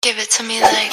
Give it to me like.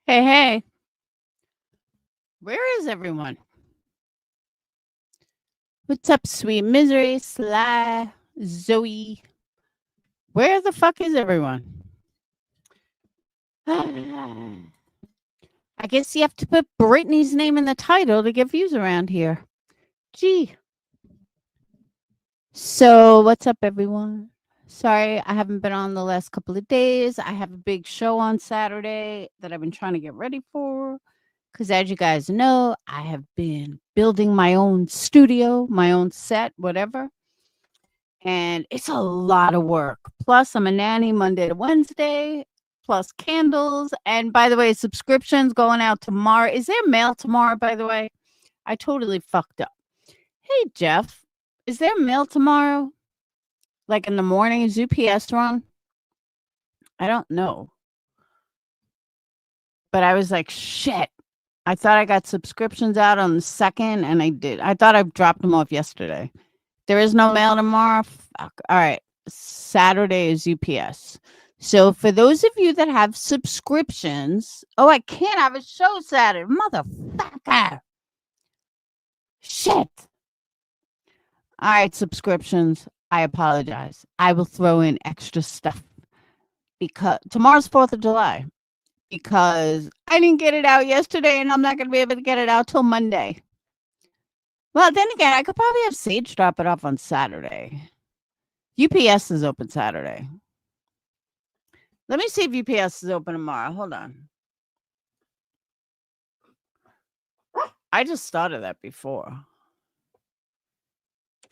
Hey, hey. Where is everyone? What's up, sweet misery, Sly, Zoe? Where the fuck is everyone? I guess you have to put Brittany's name in the title to get views around here. Gee. So, what's up, everyone? Sorry, I haven't been on the last couple of days. I have a big show on Saturday that I've been trying to get ready for. Because as you guys know, I have been building my own studio, my own set, whatever. And it's a lot of work. Plus, I'm a nanny Monday to Wednesday, plus candles. And by the way, subscriptions going out tomorrow. Is there mail tomorrow, by the way? I totally fucked up. Hey, Jeff, is there mail tomorrow? Like in the morning, is UPS run? I don't know. But I was like, shit. I thought I got subscriptions out on the 2nd, and I did. I thought I dropped them off yesterday. There is no mail tomorrow. Fuck. All right. Saturday is UPS. So for those of you that have subscriptions, I can't have a show Saturday. Motherfucker. Shit. All right, subscriptions. I apologize. I will throw in extra stuff because tomorrow's 4th of July. Because I didn't get it out yesterday, and I'm not going to be able to get it out till Monday. Well, then again, I could probably have Sage drop it off on Saturday. UPS is open Saturday. Let me see if UPS is open tomorrow. Hold on. I just started that before.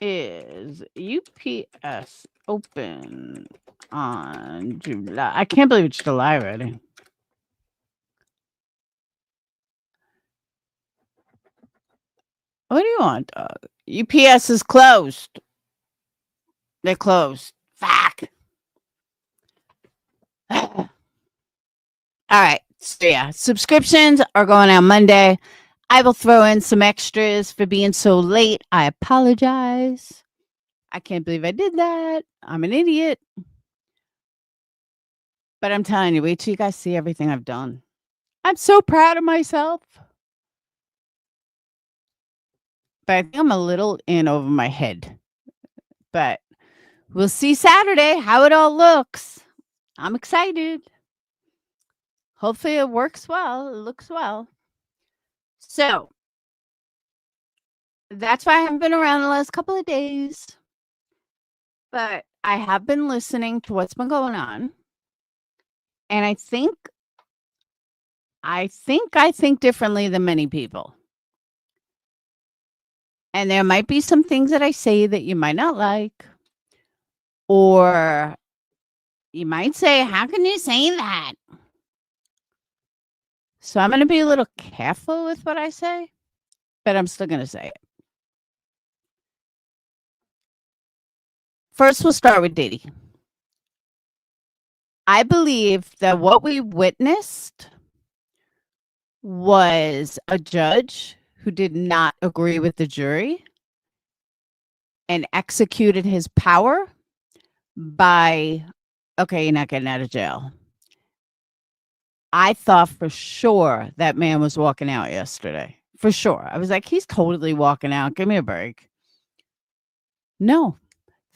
Is UPS open on July? I can't believe it's July already. What do you want, dog? UPS is closed. They're closed. Fuck. All right. So yeah, subscriptions are going out Monday. I will throw in some extras for being so late. I apologize. I can't believe I did that. I'm an idiot. But I'm telling you, wait till you guys see everything I've done. I'm so proud of myself. But I think I'm a little in over my head. But we'll see Saturday how it all looks. I'm excited. Hopefully it works well. It looks well. So that's why I haven't been around the last couple of days. But I have been listening to what's been going on. And I think differently than many people. And there might be some things that I say that you might not like. Or you might say, how can you say that? So I'm going to be a little careful with what I say, but I'm still going to say it. First, we'll start with Diddy. I believe that what we witnessed was a judge who did not agree with the jury and executed his power by, okay, you're not getting out of jail. I thought for sure that man was walking out yesterday. For sure. I was like, he's totally walking out. Give me a break. No,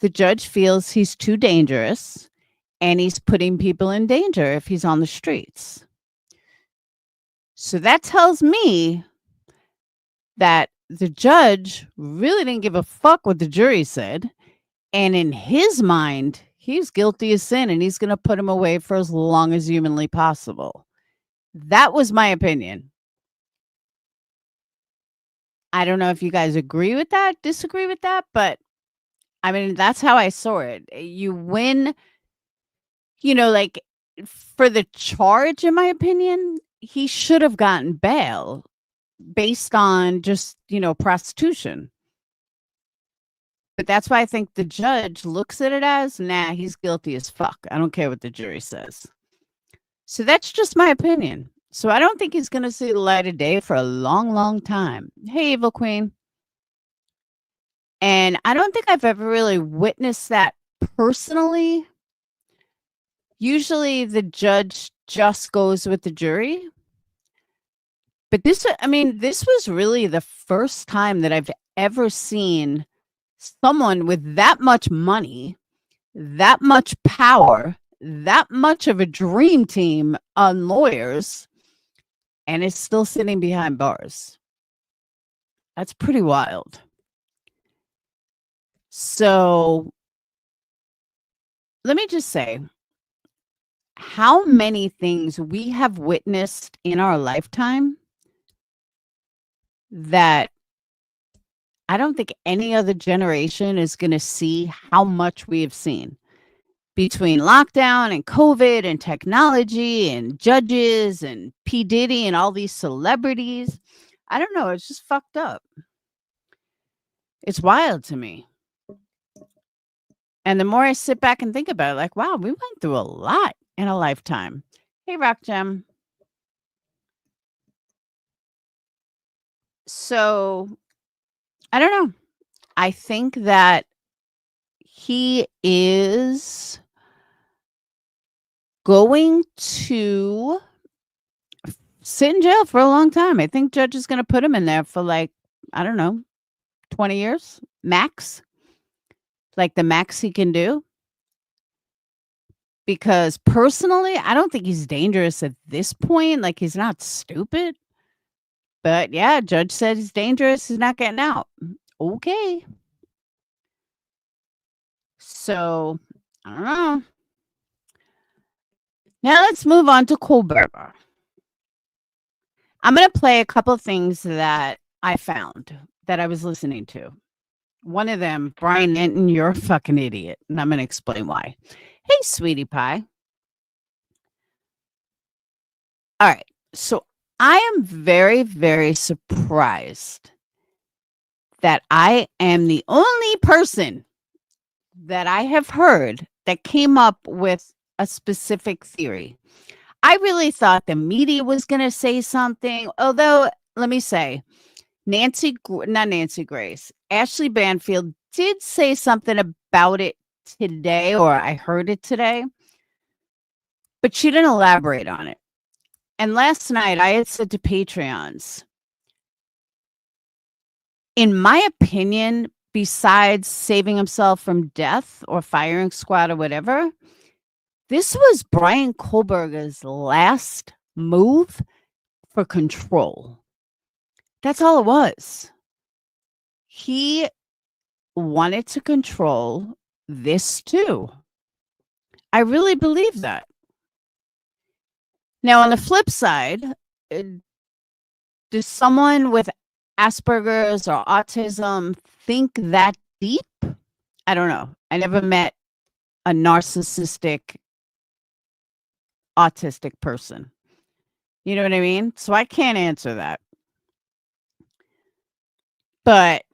the judge feels he's too dangerous and he's putting people in danger if he's on the streets. So that tells me that the judge really didn't give a fuck what the jury said. And in his mind, he's guilty of sin and he's going to put him away for as long as humanly possible. That was my opinion. I don't know if you guys agree with that, disagree with that, but I mean, that's how I saw it. You win, like for the charge, in my opinion, he should have gotten bail based on just, prostitution. But that's why I think the judge looks at it as, nah, he's guilty as fuck. I don't care what the jury says. So that's just my opinion. So I don't think he's going to see the light of day for a long, long time. Hey, Evil Queen. And I don't think I've ever really witnessed that personally. Usually the judge just goes with the jury. But this was really the first time that I've ever seen someone with that much money, that much power, that much of a dream team on lawyers, and is still sitting behind bars. That's pretty wild. So let me just say, how many things we have witnessed in our lifetime that I don't think any other generation is going to see how much we have seen between lockdown and COVID and technology and judges and P. Diddy and all these celebrities. I don't know. It's just fucked up. It's wild to me. And the more I sit back and think about it, like, wow, we went through a lot in a lifetime. Hey, Rock Gem. So, I don't know. I think that he is going to sit in jail for a long time. I think judge is going to put him in there for like, I don't know, 20 years max. Like the max he can do. Because personally, I don't think he's dangerous at this point. Like he's not stupid. But yeah, judge said he's dangerous. He's not getting out. Okay. So, I don't know. Now let's move on to Kohberger. I'm going to play a couple of things that I found that I was listening to. One of them, Brian Enton, you're a fucking idiot. And I'm going to explain why. Hey, sweetie pie. All right. So I am very, very surprised that I am the only person that I have heard that came up with a specific theory. I really thought the media was going to say something, although let me say, Ashley Banfield did say something about it today, or I heard it today, but she didn't elaborate on it. And last night I had said to Patreons, in my opinion, besides saving himself from death or firing squad or whatever, this was Brian Kohberger's last move for control. That's all it was. He wanted to control this too. I really believe that. Now, on the flip side, does someone with Asperger's or autism think that deep? I don't know. I never met a narcissistic, autistic person. You know what I mean? So I can't answer that. But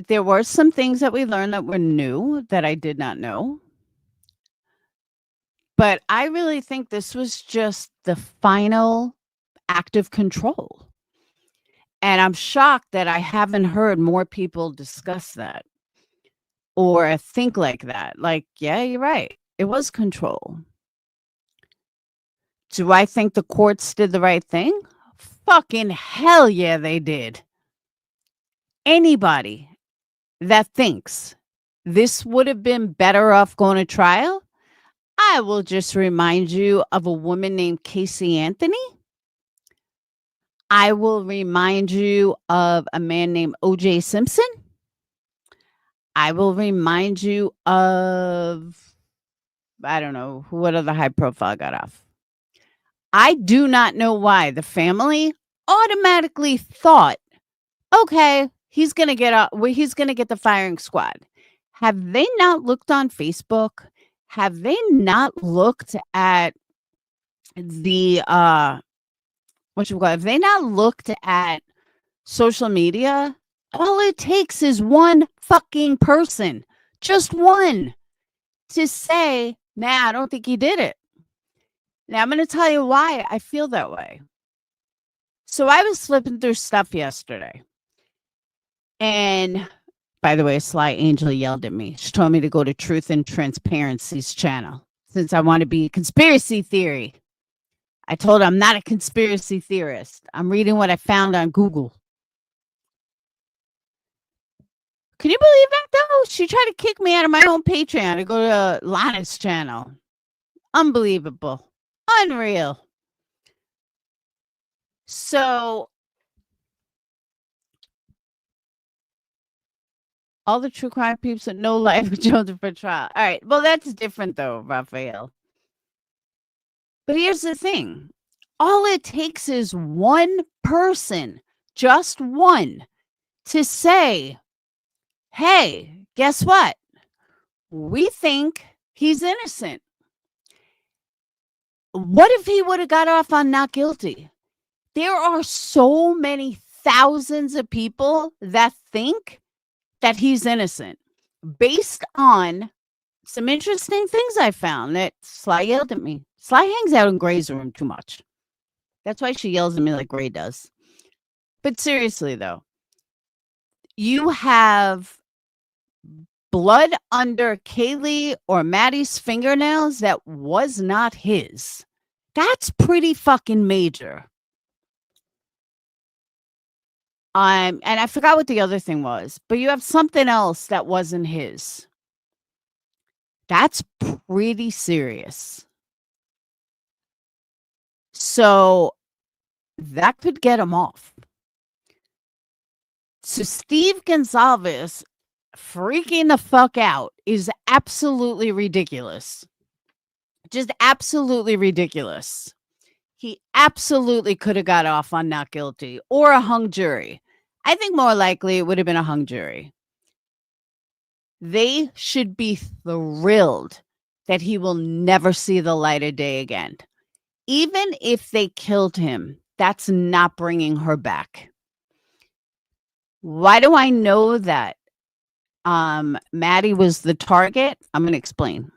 there were some things that we learned that were new that I did not know. But I really think this was just the final act of control. And I'm shocked that I haven't heard more people discuss that or think like that. Like, yeah, you're right. It was control. Do I think the courts did the right thing? Fucking hell yeah, they did. Anybody that thinks this would have been better off going to trial, I will just remind you of a woman named Casey Anthony. I will remind you of a man named O.J. Simpson. I will remind you of, I don't know, what other high profile got off. I do not know why the family automatically thought, okay, he's going to get out, he's going to get the firing squad. Have they not looked on Facebook? Have they not looked at the have they not looked at social media? All it takes is one fucking person, just one, to say, nah, I don't think he did it. Now I'm going to tell you why I feel that way. So I was flipping through stuff yesterday. And by the way, Sly Angel yelled at me. She told me to go to Truth and Transparency's channel since I want to be conspiracy theory. I told her I'm not a conspiracy theorist. I'm reading what I found on Google. Can you believe that, though? She tried to kick me out of my own Patreon to go to Lana's channel. Unbelievable. Unreal. So, all the true crime peeps that no life with children for trial. All right. Well, that's different, though, Raphael. But here's the thing. All it takes is one person, just one, to say, hey, guess what? We think he's innocent. What if he would have got off on not guilty? There are so many thousands of people that think that he's innocent based on some interesting things I found that Sly yelled at me. Sly hangs out in Gray's room too much. That's why she yells at me like Gray does. But seriously, though, you have blood under Kaylee or Maddie's fingernails that was not his. That's pretty fucking major. And I forgot what the other thing was, but you have something else that wasn't his. That's pretty serious. So that could get him off. So Steve Gonzalez freaking the fuck out is absolutely ridiculous. Just absolutely ridiculous. He absolutely could have got off on not guilty or a hung jury. I think more likely it would have been a hung jury. They should be thrilled that he will never see the light of day again. Even if they killed him, that's not bringing her back. Why do I know that? Maddie was the target. I'm going to explain.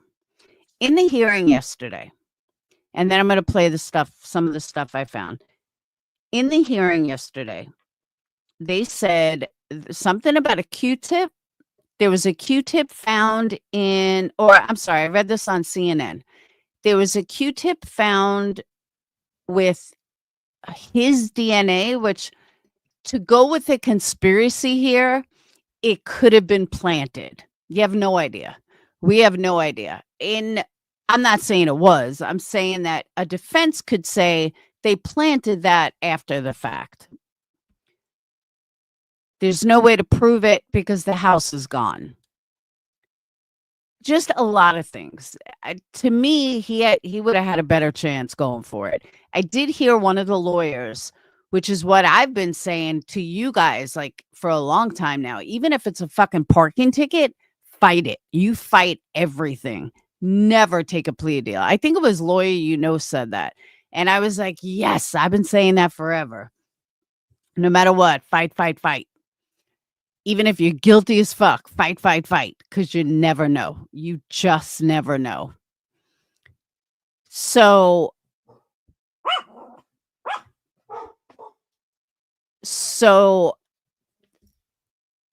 In the hearing yesterday, and then I'm going to play some of the stuff I found. In the hearing yesterday, they said something about a Q-tip. There was a Q-tip found I read this on CNN. There was a Q-tip found with his DNA, which, to go with the conspiracy here, it could have been planted. You have no idea. We have no idea. I'm not saying it was. I'm saying that a defense could say they planted that after the fact. There's no way to prove it because the house is gone. Just a lot of things. To me, he would have had a better chance going for it. I did hear one of the lawyers, which is what I've been saying to you guys like for a long time now. Even if it's a fucking parking ticket, fight it. You fight everything. Never take a plea deal. I think it was lawyer said that. And I was like, yes, I've been saying that forever. No matter what, fight, fight, fight. Even if you're guilty as fuck, fight, fight, fight. Because you never know. You just never know. So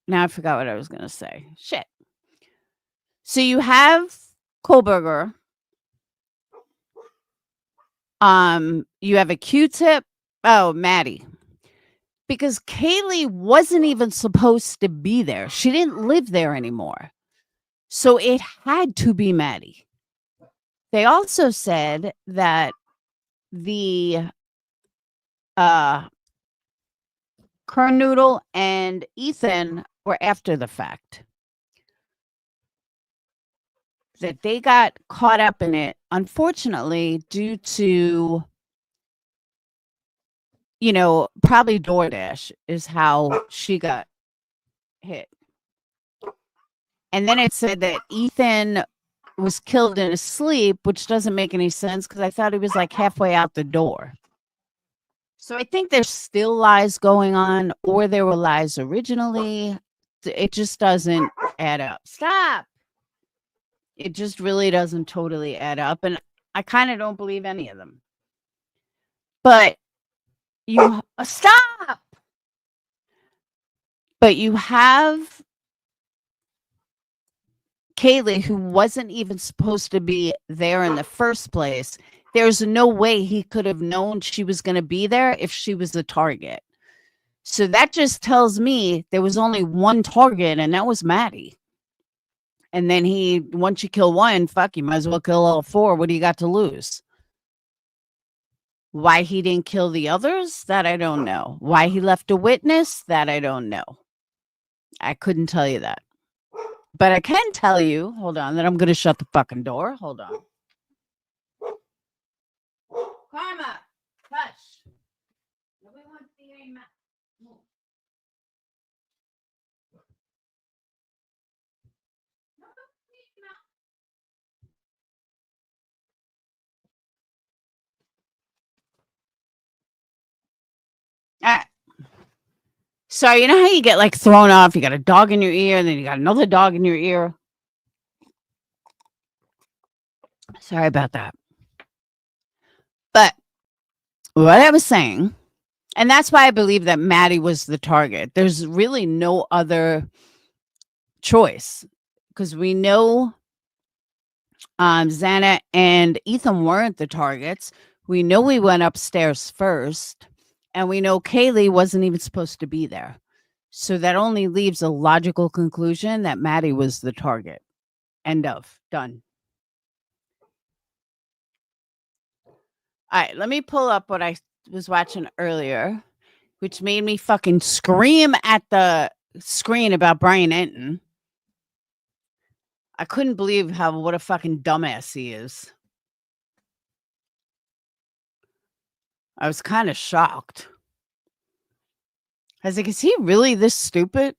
now I forgot what I was going to say. Shit. So you have Kohberger You have a Q-tip. Oh, Maddie. Because Kaylee wasn't even supposed to be there. She didn't live there anymore. So it had to be Maddie. They also said that the Kern Noodle and Ethan were after the fact. That they got caught up in it, unfortunately, due to, probably DoorDash is how she got hit. And then it said that Ethan was killed in his sleep, which doesn't make any sense because I thought he was like halfway out the door. So I think there's still lies going on, or there were lies originally. It just doesn't add up. Stop. It just really doesn't totally add up. And I kind of don't believe any of them. But you stop. But you have Kaylee, who wasn't even supposed to be there in the first place. There's no way he could have known she was going to be there if she was the target. So that just tells me there was only one target, and that was Maddie. And then once you kill one, fuck, you might as well kill all four. What do you got to lose? Why he didn't kill the others? That I don't know. Why he left a witness? That I don't know. I couldn't tell you that. But I can tell you, hold on, that I'm going to shut the fucking door. Hold on. Karma, hush. Nobody wants to hear your mouth. So you know how you get like thrown off? You got a dog in your ear, and then you got another dog in your ear. Sorry about that. But what I was saying, and that's why I believe that Maddie was the target. There's really no other choice because we know Xana and Ethan weren't the targets. We know we went upstairs first, and we know Kaylee wasn't even supposed to be there. So that only leaves a logical conclusion that Maddie was the target. End of. Done. All right, let me pull up what I was watching earlier, which made me fucking scream at the screen about Brian Enton. I couldn't believe what a fucking dumbass he is. I was kind of shocked. I was like, is he really this stupid?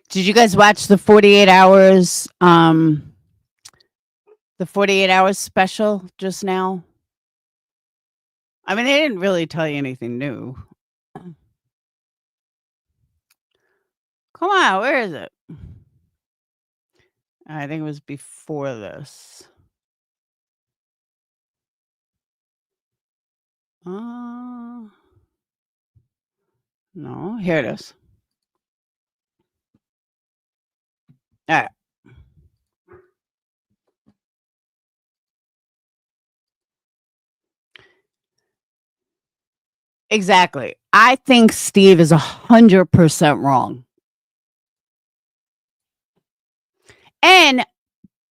Did you guys watch the 48 hours special just now? I mean, they didn't really tell you anything new. Come on, where is it? I think it was before this. No, here it is. All right. Exactly. I think Steve is 100% wrong. And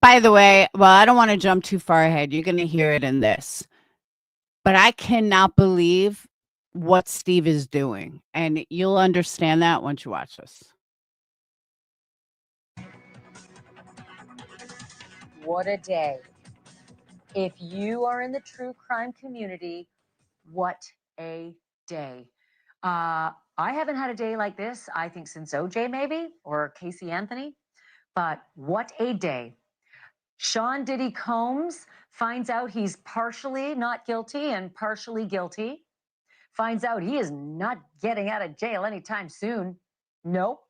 by the way, well, I don't want to jump too far ahead. You're going to hear it in this. But I cannot believe what Steve is doing. And you'll understand that once you watch this. What a day. If you are in the true crime community, what a day. I haven't had a day like this, I think, since OJ maybe, or Casey Anthony. But what a day. Sean Diddy Combs finds out he's partially not guilty and partially guilty. Finds out he is not getting out of jail anytime soon. Nope.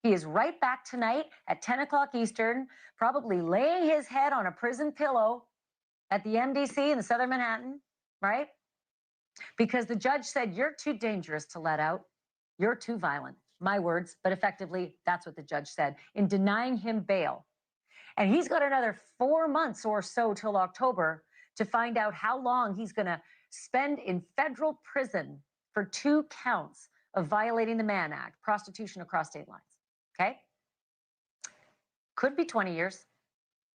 He is right back tonight at 10 o'clock Eastern, probably laying his head on a prison pillow at the MDC in the Southern Manhattan, right? Because the judge said, you're too dangerous to let out. You're too violent. My words, but effectively, that's what the judge said in denying him bail. And he's got another 4 months or so till October to find out how long he's going to spend in federal prison for 2 counts of violating the Mann Act, prostitution across state lines. Okay? Could be 20 years.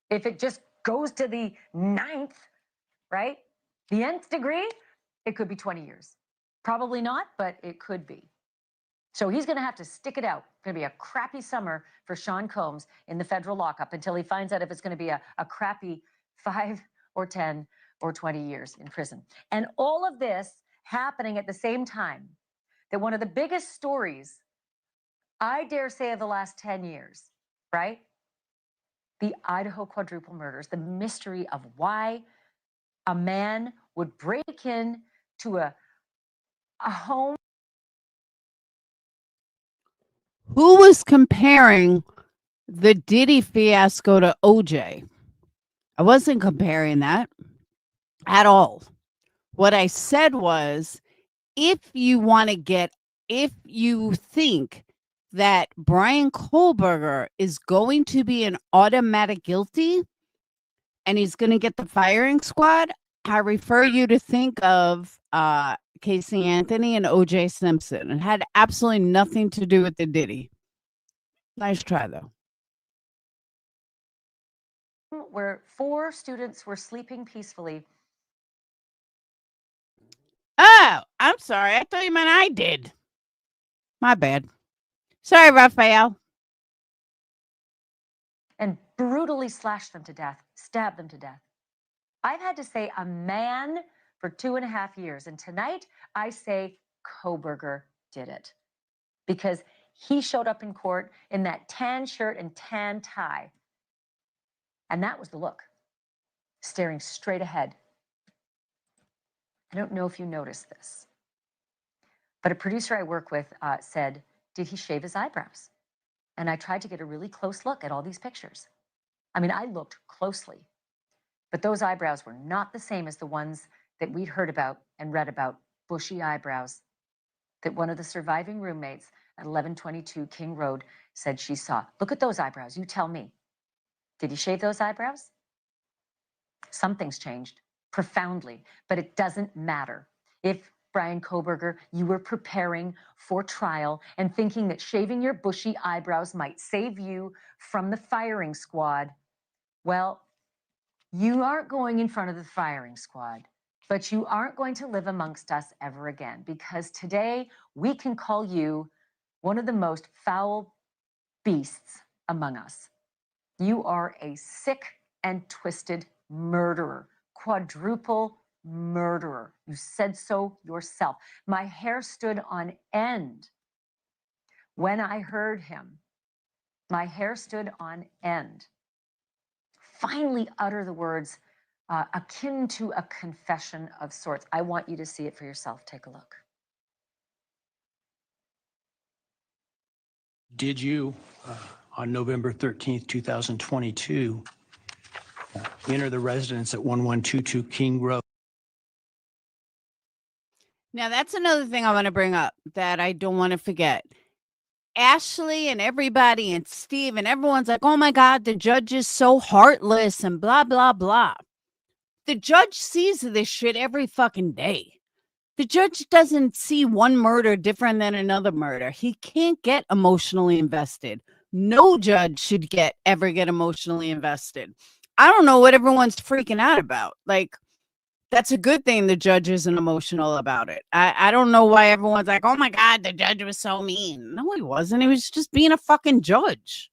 If it just goes to the 9th, right? The nth degree, it could be 20 years. Probably not, but it could be. So he's going to have to stick it out. It's going to be a crappy summer for Sean Combs in the federal lockup until he finds out if it's going to be a crappy 5 or 10 or 20 years in prison. And all of this happening at the same time that one of the biggest stories, I dare say, of the last 10 years, right? The Idaho quadruple murders, the mystery of why a man would break in to a home. Who was comparing the Diddy fiasco to OJ? I wasn't comparing that at all. What I said was, if you think that Brian Kohberger is going to be an automatic guilty and he's going to get the firing squad, I refer you to think of Casey Anthony and OJ Simpson. It had absolutely nothing to do with the Diddy. Nice try, though. Where 4 students were sleeping peacefully. Oh, I'm sorry. I thought you meant I did. My bad. Sorry, Raphael. And brutally slashed them to death, stabbed them to death. I've had to say a man for 2.5 years. And tonight I say Kohberger did it because he showed up in court in that tan shirt and tan tie. And that was the look, staring straight ahead. I don't know if you noticed this, but a producer I work with said, did he shave his eyebrows? And I tried to get a really close look at all these pictures. I mean, I looked closely, but those eyebrows were not the same as the ones that we'd heard about and read about, bushy eyebrows that one of the surviving roommates at 1122 King Road said she saw. Look at those eyebrows. You tell me. Did he shave those eyebrows? Something's changed profoundly, but it doesn't matter. If, Brian Kohberger, you were preparing for trial and thinking that shaving your bushy eyebrows might save you from the firing squad, well, you aren't going in front of the firing squad, but you aren't going to live amongst us ever again, because today we can call you one of the most foul beasts among us. You are a sick and twisted murderer, quadruple murderer. You said so yourself. My hair stood on end when I heard him. My hair stood on end. Finally utter the words akin to a confession of sorts. I want you to see it for yourself. Take a look. Did you, on November 13th, 2022, enter the residence at 1122 King Road? Now, that's another thing I want to bring up that I don't want to forget. Ashley and everybody and Steve and everyone's like, oh my God, the judge is so heartless and blah, blah, blah. The judge sees this shit every fucking day. The judge doesn't see one murder different than another murder. He can't get emotionally invested. No judge should ever get emotionally invested. I don't know what everyone's freaking out about. Like, that's a good thing the judge isn't emotional about it. I don't know why everyone's like, oh my God, the judge was so mean. No, he wasn't. He was just being a fucking judge.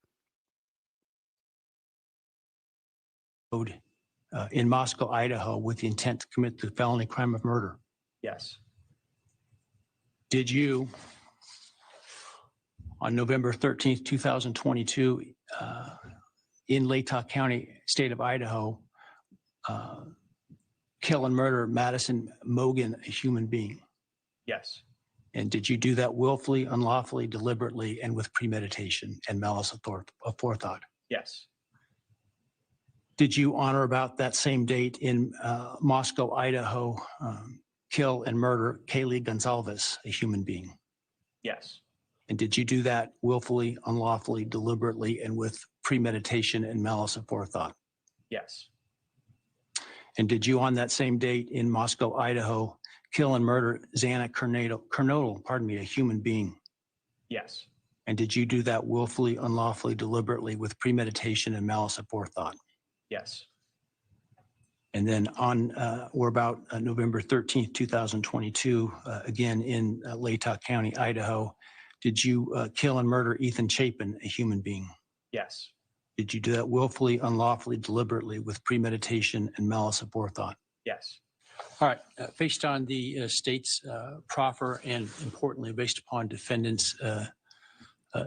In Moscow, Idaho, with the intent to commit the felony crime of murder? Yes. Did you, on November 13th, 2022, in Latah County, state of Idaho, kill and murder Madison Mogan, a human being? Yes. And did you do that willfully, unlawfully, deliberately, and with premeditation and malice of forethought? Yes. Did you, on or about that same date in Moscow, Idaho, kill and murder Steve Gonzalez, a human being? Yes. And did you do that willfully, unlawfully, deliberately, and with premeditation and malice aforethought? Yes. And did you on that same date in Moscow, Idaho, kill and murder Xana Kernodle, a human being? Yes. And did you do that willfully, unlawfully, deliberately, with premeditation and malice aforethought? Yes. And then on or about November 13th, 2022, again in Latah County, Idaho, did you kill and murder Ethan Chapin, a human being? Yes. Did you do that willfully, unlawfully, deliberately, with premeditation and malice aforethought? Yes. All right, based on the state's proffer and importantly, based upon defendants'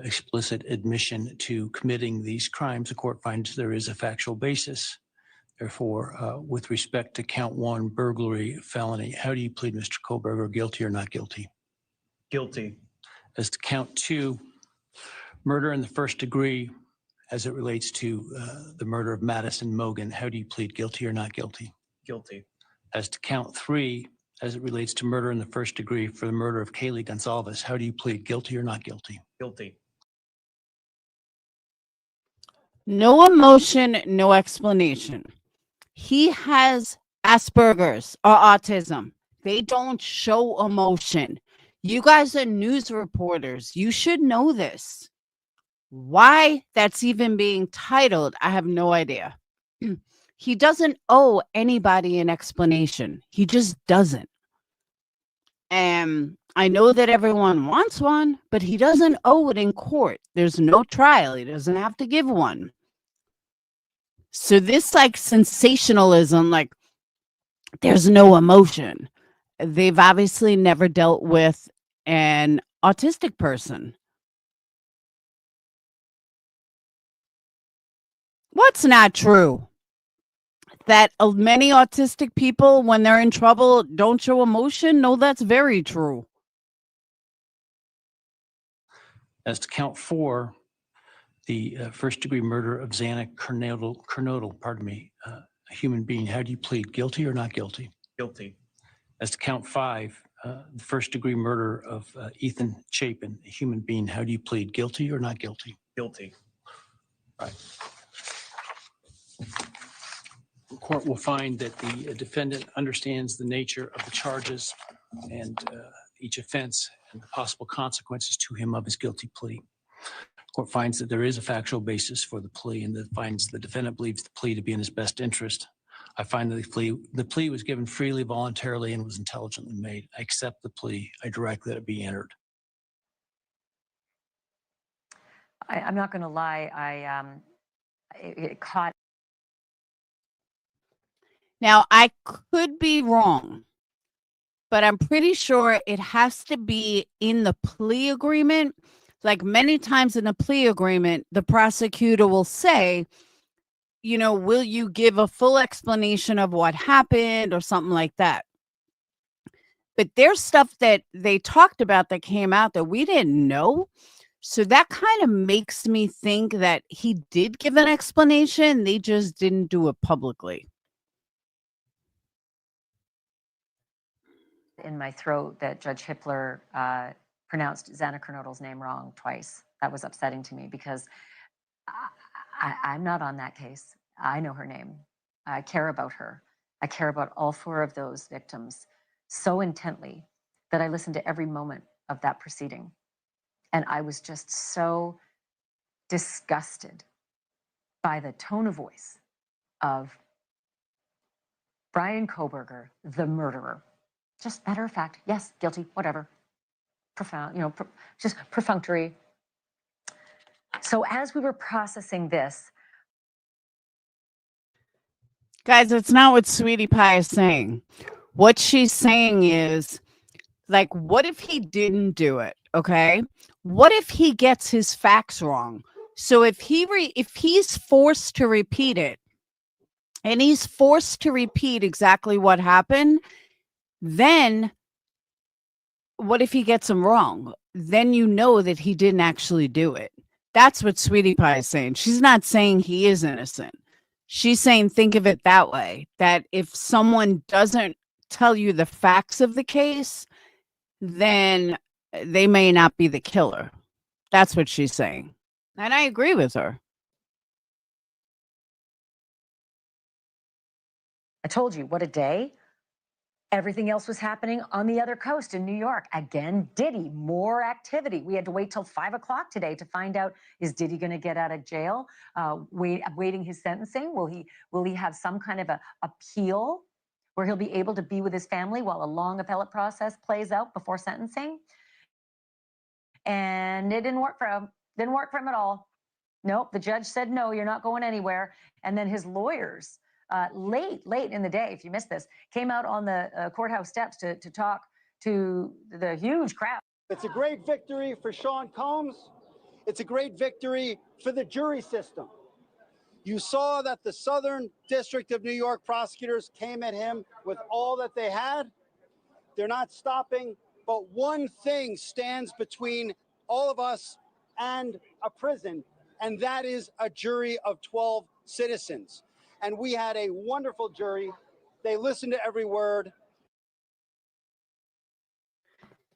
explicit admission to committing these crimes, the court finds there is a factual basis. Therefore, with respect to count one, burglary, felony, how do you plead, Mr. Kohberger, guilty or not guilty? Guilty. As to count two, murder in the first degree, as it relates to the murder of Madison Mogan, how do you plead, guilty or not guilty? Guilty. As to count three, as it relates to murder in the first degree for the murder of Steve Gonzalez, how do you plead, guilty or not guilty? Guilty. No emotion, no explanation. He has Asperger's or autism. They don't show emotion. You guys are news reporters. You should know this. Why that's even being titled, I have no idea. He doesn't owe anybody an explanation. He just doesn't. And I know that everyone wants one, but he doesn't owe it in court. There's no trial. He doesn't have to give one. So this like sensationalism, like there's no emotion. They've obviously never dealt with an autistic person. What's not true? That many autistic people, when they're in trouble, don't show emotion? No, that's very true. As to count four, the first degree murder of Xana Kernodle, a human being, how do you plead, guilty or not guilty? Guilty. As to count five, the first degree murder of Ethan Chapin, a human being, how do you plead, guilty or not guilty? Guilty. Right. The court will find that the defendant understands the nature of the charges and each offense and the possible consequences to him of his guilty plea. The court finds that there is a factual basis for the plea and that finds the defendant believes the plea to be in his best interest. I find that the plea was given freely, voluntarily, and was intelligently made. I accept the plea. I direct that it be entered. I'm not going to lie. It caught. Now, I could be wrong, but I'm pretty sure it has to be in the plea agreement. Like many times in a plea agreement, the prosecutor will say, you know, will you give a full explanation of what happened or something like that? But there's stuff that they talked about that came out that we didn't know. So that kind of makes me think that he did give an explanation. They just didn't do it publicly. In my throat that Judge Hippler pronounced Xana Kernodle's name wrong twice. That was upsetting to me because I'm not on that case. I know her name. I care about her. I care about all four of those victims so intently that I listened to every moment of that proceeding. And I was just so disgusted by the tone of voice of Brian Kohberger, the murderer. Just matter of fact, yes, guilty, whatever. Profound, you know, just perfunctory. So as we were processing this, guys, it's not what Sweetie Pie is saying. What she's saying is, like, what if he didn't do it? Okay. What if he gets his facts wrong? So if he's forced to repeat it, and he's forced to repeat exactly what happened, then what if he gets them wrong? Then you know that he didn't actually do it. That's what Sweetie Pie is saying. She's not saying he is innocent. She's saying, think of it that way, that if someone doesn't tell you the facts of the case, then they may not be the killer. That's what she's saying. And I agree with her. I told you, what a day. Everything else was happening on the other coast in New York. Again, Diddy, more activity. We had to wait till 5 o'clock today to find out, is Diddy going to get out of jail? Waiting his sentencing. Will he have some kind of a appeal where he'll be able to be with his family while a long appellate process plays out before sentencing? And it didn't work for him. Didn't work for him at all. Nope, the judge said, no, you're not going anywhere. And then his lawyers, late in the day, if you missed this, came out on the courthouse steps to talk to the huge crowd. It's a great victory for Sean Combs. It's a great victory for the jury system. You saw that the Southern District of New York prosecutors came at him with all that they had. They're not stopping, but one thing stands between all of us and a prison, and that is a jury of 12 citizens. And we had a wonderful jury. They listened to every word.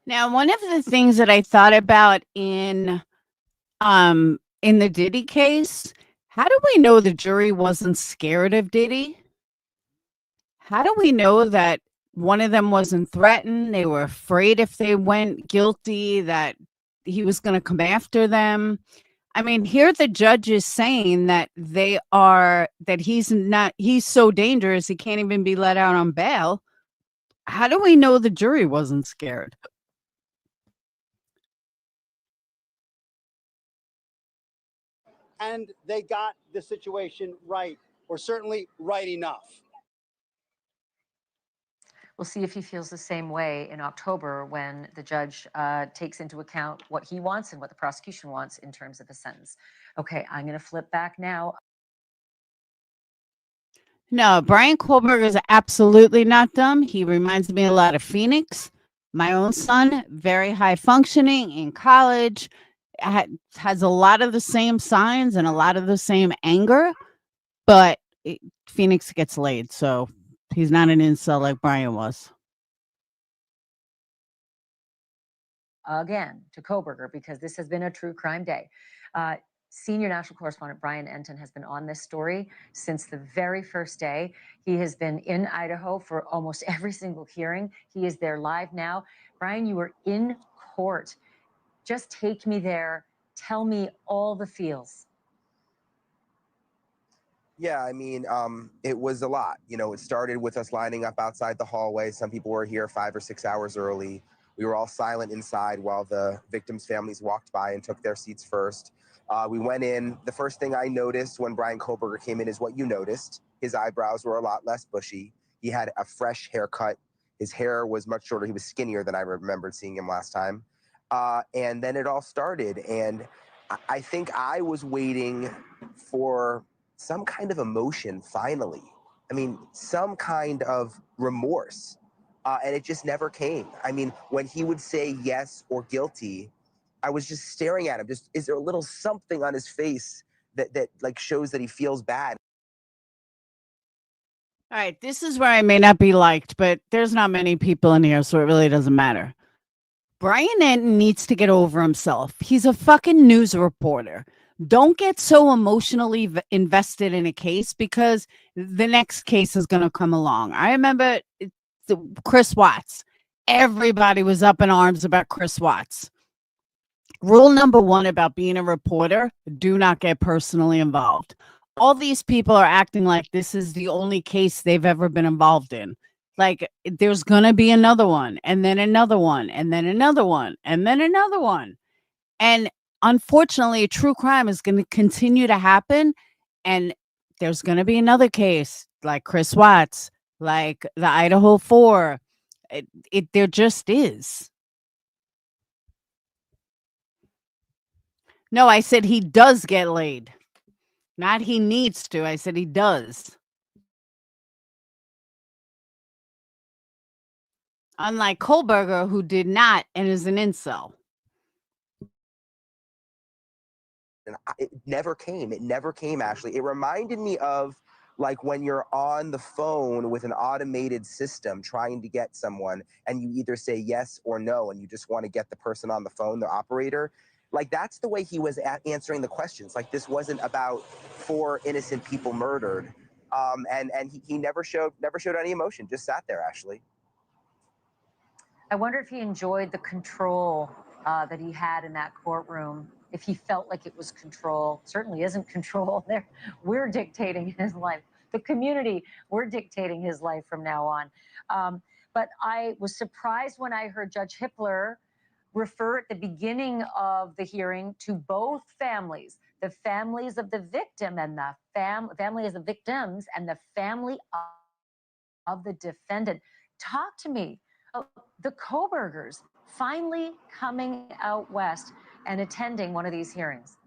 Now, one of the things that I thought about in the Diddy case, how do we know the jury wasn't scared of Diddy? How do we know that one of them wasn't threatened? They were afraid if they went guilty that he was going to come after them. I mean, here the judge is saying that he's so dangerous he can't even be let out on bail. How do we know the jury wasn't scared? And they got the situation right, or certainly right enough. We'll see if he feels the same way in October when the judge takes into account what he wants and what the prosecution wants in terms of a sentence. Okay, I'm going to flip back now. No, Brian Kohberger is absolutely not dumb. He reminds me a lot of Phoenix. My own son, very high functioning in college, has a lot of the same signs and a lot of the same anger, but Phoenix gets laid, so he's not an incel like Brian was. Again, to Kohberger, because this has been a true crime day. Senior national correspondent Brian Enton has been on this story since the very first day. He has been in Idaho for almost every single hearing. He is there live now. Brian, you were in court. Just take me there. Tell me all the feels. Yeah, I mean, it was a lot. You know, it started with us lining up outside the hallway. Some people were here 5 or 6 hours early. We were all silent inside while the victims' families walked by and took their seats first. We went in. The first thing I noticed when Brian Kohberger came in is what you noticed. His eyebrows were a lot less bushy. He had a fresh haircut. His hair was much shorter. He was skinnier than I remembered seeing him last time. And then it all started. And I think I was waiting for some kind of emotion, finally. I mean, some kind of remorse. And it just never came. I mean, when he would say yes or guilty, I was just staring at him. Just, is there a little something on his face that like shows that he feels bad? All right, this is where I may not be liked, but there's not many people in here, so it really doesn't matter. Brian Enton needs to get over himself. He's a fucking news reporter. Don't get so emotionally invested in a case because the next case is going to come along. I remember Chris Watts. Everybody was up in arms about Chris Watts. Rule number one about being a reporter, do not get personally involved. All these people are acting like this is the only case they've ever been involved in. Like there's going to be another one, and then another one, and then another one, and then another one. And unfortunately, true crime is going to continue to happen. And there's going to be another case like Chris Watts, like the Idaho 4. There just is. No, I said he does get laid. Not he needs to. I said he does. Unlike Kohberger, who did not and is an incel. And it never came. It never came, Ashley. It reminded me of Like when you're on the phone with an automated system trying to get someone and you either say yes or no, and you just want to get the person on the phone, the operator. Like that's the way he was answering the questions. Like this wasn't about 4 innocent people murdered. And he never showed any emotion, just sat there, Ashley. I wonder if he enjoyed the control that he had in that courtroom, if he felt like it was control. Certainly isn't control. There, we're dictating his life. The community, we're dictating his life from now on. But I was surprised when I heard Judge Hippler refer at the beginning of the hearing to both families, the families of the victim and the family of the victims and the family of the defendant. Talk to me. The Kohbergers finally coming out west and attending one of these hearings.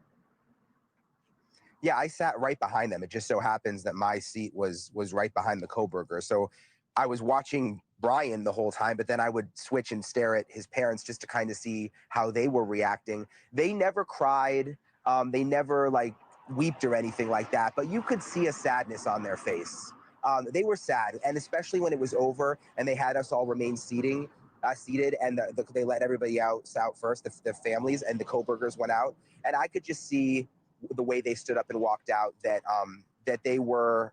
Yeah, I sat right behind them. It just so happens that my seat was right behind the Kohberger. So I was watching Brian the whole time, but then I would switch and stare at his parents just to kind of see how they were reacting. They never cried. They never like weeped or anything like that, but you could see a sadness on their face. They were sad, and especially when it was over and they had us all remain seated, and they let everybody out first, the families, and the Kohbergers went out, and I could just see the way they stood up and walked out that they were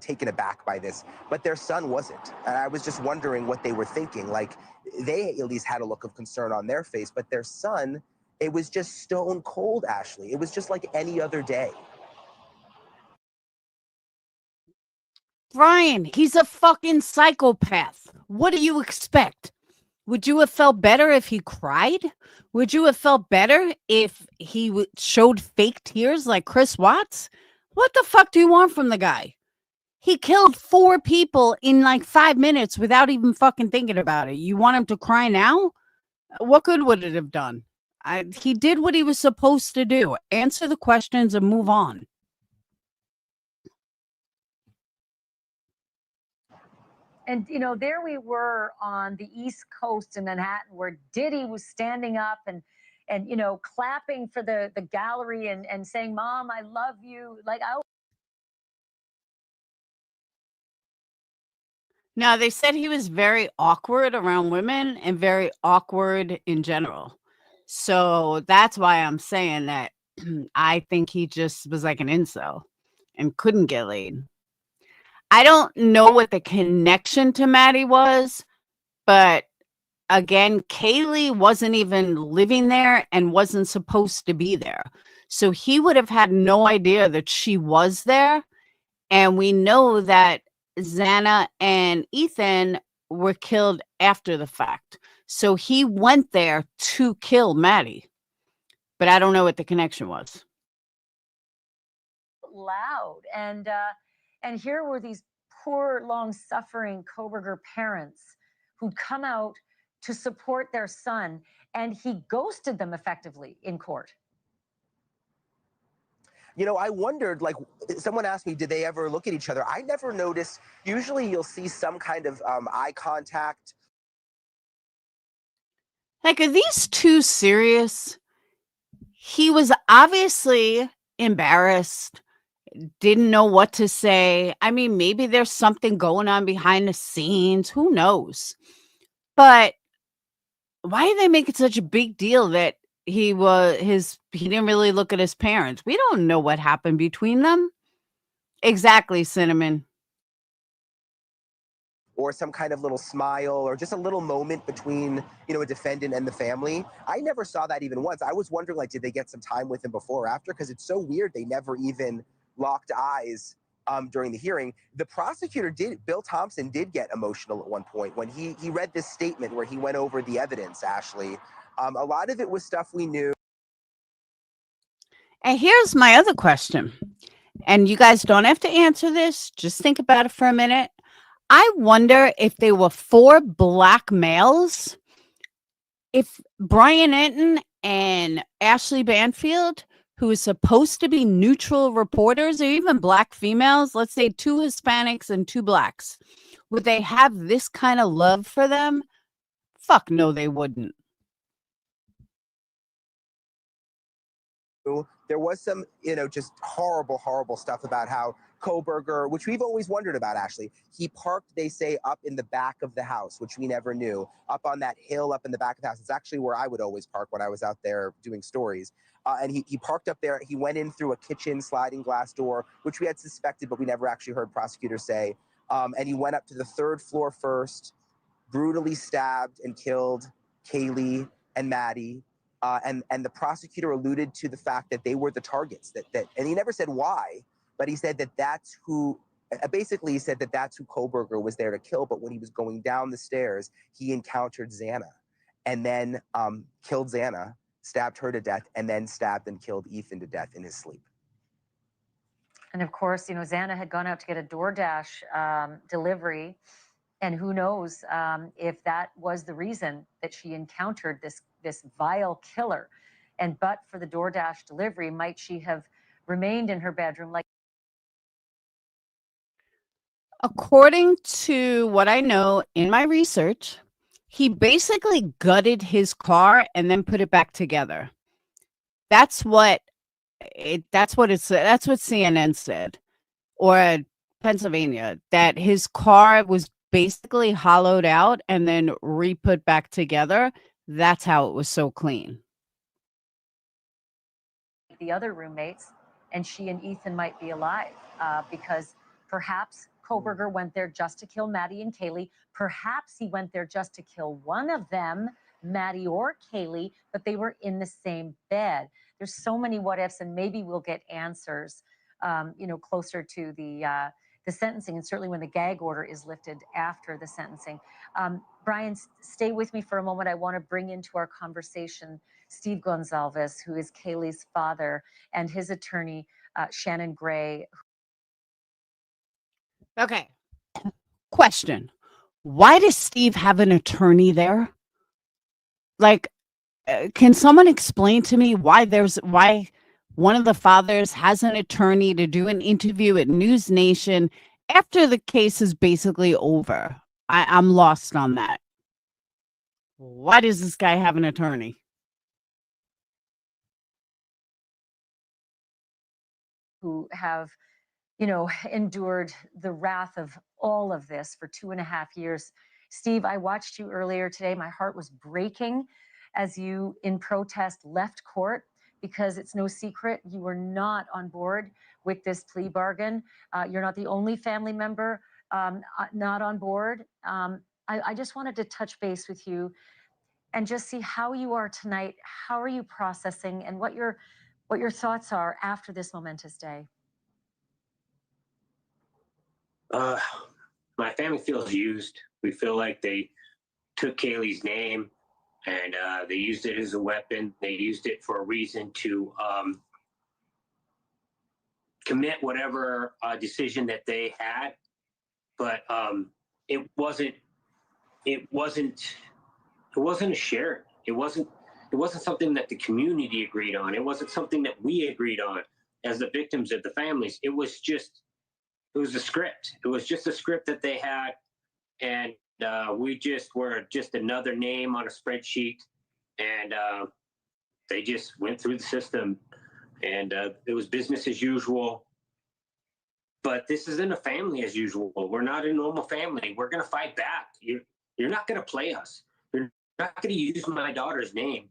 taken aback by this, but their son wasn't. And I was just wondering what they were thinking. Like they at least had a look of concern on their face, but their son, it was just stone cold, Ashley. It was just like any other day. Brian, he's a fucking psychopath. What do you expect? Would you have felt better if he cried? Would you have felt better if he showed fake tears like Chris Watts? What the fuck do you want from the guy? He killed 4 people in like 5 minutes without even fucking thinking about it. You want him to cry now? What good would it have done? He did what he was supposed to do. Answer the questions and move on. And, you know, there we were on the East Coast in Manhattan where Diddy was standing up and you know, clapping for the gallery and saying, Mom, I love you. Like, Now, they said he was very awkward around women and very awkward in general. So that's why I'm saying that I think he just was like an incel and couldn't get laid. I don't know what the connection to Maddie was, but again, Kaylee wasn't even living there and wasn't supposed to be there. So he would have had no idea that she was there. And we know that Xana and Ethan were killed after the fact. So he went there to kill Maddie. But I don't know what the connection was. loud. And here were these poor, long-suffering Kohberger parents who'd come out to support their son, and he ghosted them effectively in court. You know, I wondered, like, someone asked me, did they ever look at each other? I never noticed. Usually you'll see some kind of eye contact. Like, are these two serious? He was obviously embarrassed, didn't know what to say. I mean, maybe there's something going on behind the scenes. Who knows? But why did they make it such a big deal that he didn't really look at his parents? We don't know what happened between them. Exactly, Cinnamon. Or some kind of little smile or just a little moment between, you know, a defendant and the family. I never saw that even once. I was wondering, like, did they get some time with him before or after? Because it's so weird they never even locked eyes during the hearing. The prosecutor Bill Thompson did get emotional at one point when he read this statement where he went over the evidence, Ashley. A lot of it was stuff we knew. And here's my other question. And you guys don't have to answer this. Just think about it for a minute. I wonder if they were 4 black males, if Brian Enton and Ashley Banfield, who is supposed to be neutral reporters, or even black females, let's say 2 Hispanics and 2 blacks, would they have this kind of love for them? Fuck no, they wouldn't. There was some, you know, just horrible, horrible stuff about how Kohberger, which we've always wondered about, actually. He parked, they say, up in the back of the house, which we never knew, up on that hill up in the back of the house. It's actually where I would always park when I was out there doing stories. And he parked up there. He went in through a kitchen sliding glass door, which we had suspected, but we never actually heard prosecutors say. And he went up to the 3rd floor first, brutally stabbed and killed Kaylee and Maddie. And the prosecutor alluded to the fact that they were the targets. And he never said why, but he said that that's who, basically he said that that's who Kohberger was there to kill. But when he was going down the stairs, he encountered Xana and then killed Xana, stabbed her to death, and then stabbed and killed Ethan to death in his sleep. And of course, Xana had gone out to get a DoorDash delivery. And who knows if that was the reason that she encountered this vile killer. And but for the DoorDash delivery, might she have remained in her bedroom like? According to what I know in my research, he basically gutted his car and then put it back together. That's what CNN said, or Pennsylvania, that his car was basically hollowed out and then re-put back together. That's how it was so clean. The other roommates, and she and Ethan might be alive because perhaps Kohberger went there just to kill Maddie and Kaylee. Perhaps he went there just to kill one of them, Maddie or Kaylee, but they were in the same bed. There's so many what ifs, and maybe we'll get answers, closer to the sentencing, and certainly when the gag order is lifted after the sentencing. Brian, stay with me for a moment. I want to bring into our conversation Steve Gonzalez, who is Kaylee's father, and his attorney, Shannon Gray. Okay. Question. Why does Steve have an attorney there? Like, can someone explain to me why one of the fathers has an attorney to do an interview at News Nation after the case is basically over? I'm lost on that. Why does this guy have an attorney? Who have, endured the wrath of all of this for 2.5 years. Steve, I watched you earlier today. My heart was breaking as you, in protest, left court, because it's no secret you were not on board with this plea bargain. You're not the only family member not on board. I just wanted to touch base with you and just see how you are tonight. How are you processing, and what your thoughts are after this momentous day? My family feels used. We feel like they took Kaylee's name and they used it as a weapon. They used it for a reason to commit whatever decision that they had. But it wasn't a share. It wasn't something that the community agreed on. It wasn't something that we agreed on as the victims of the families. It was a script. It was just a script that they had, and we just were just another name on a spreadsheet, and they just went through the system, and it was business as usual. But this isn't a family as usual. We're not a normal family. We're going to fight back. You're not going to play us. You're not going to use my daughter's name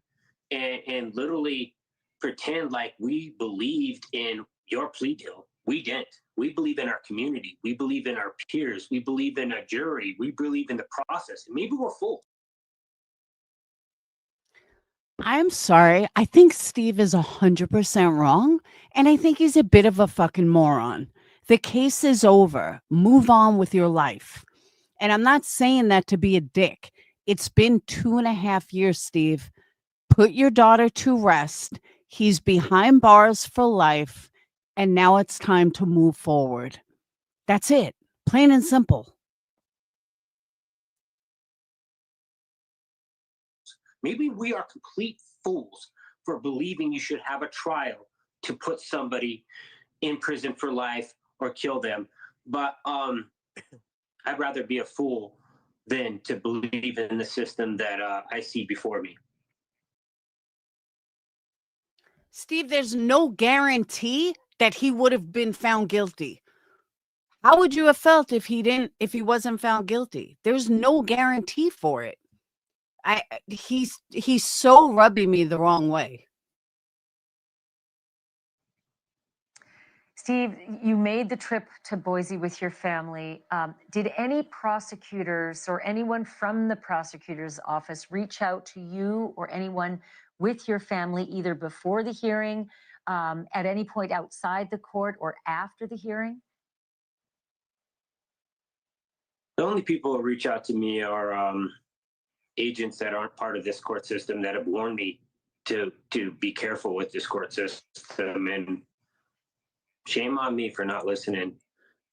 and literally pretend like we believed in your plea deal. We didn't. We believe in our community. We believe in our peers. We believe in a jury. We believe in the process. Maybe we're full. I'm sorry. I think Steve is 100% wrong. And I think he's a bit of a fucking moron. The case is over. Move on with your life. And I'm not saying that to be a dick. It's been 2.5 years, Steve. Put your daughter to rest. He's behind bars for life. And now it's time to move forward. That's it. Plain and simple. Maybe we are complete fools for believing you should have a trial to put somebody in prison for life or kill them. But I'd rather be a fool than to believe in the system that I see before me. Steve, there's no guarantee that he would have been found guilty. How would you have felt if he wasn't found guilty? There's no guarantee for it. He's so rubbing me the wrong way. Steve, you made the trip to Boise with your family. Did any prosecutors or anyone from the prosecutor's office reach out to you or anyone with your family either before the hearing, at any point outside the court, or after the hearing? The only people who reach out to me are agents that aren't part of this court system that have warned me to be careful with this court system. And shame on me for not listening.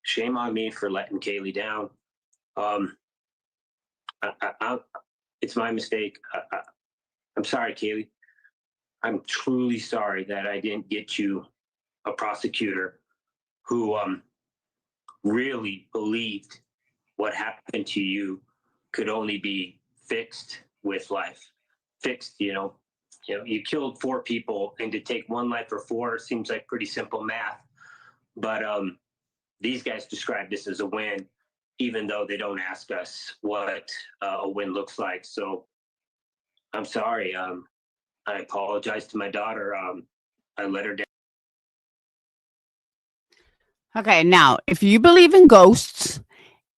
Shame on me for letting Kaylee down. It's my mistake. I'm sorry, Kaylee. I'm truly sorry that I didn't get you a prosecutor who really believed what happened to you could only be fixed with life. Fixed, you killed 4 people, and to take 1 life for 4 seems like pretty simple math. But these guys describe this as a win, even though they don't ask us what a win looks like. So I'm sorry. I apologize to my daughter. I let her down. Okay, now, if you believe in ghosts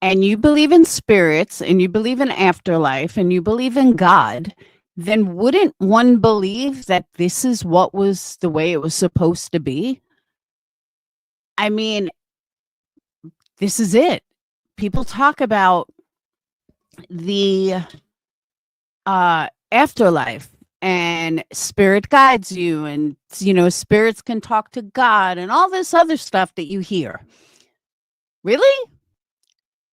and you believe in spirits and you believe in afterlife and you believe in God, then wouldn't one believe that this is what was the way it was supposed to be? I mean, this is it. People talk about the afterlife and spirit guides you, and spirits can talk to God and all this other stuff that you hear. Really?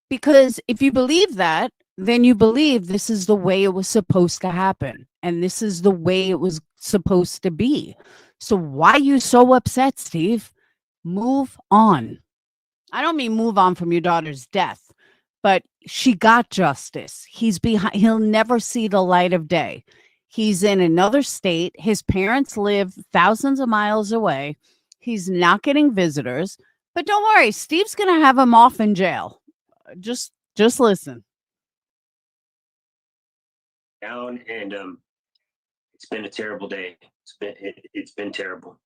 Because if you believe that, then you believe this is the way it was supposed to happen, and this is the way it was supposed to be. So why are you so upset, Steve? Move on. I don't mean move on from your daughter's death, but she got justice. He's behind. He'll never see the light of day. He's in another state. His parents live thousands of miles away. He's not getting visitors. But don't worry, Steve's going to have him off in jail. Just listen. Down, and it's been a terrible day. It's been terrible.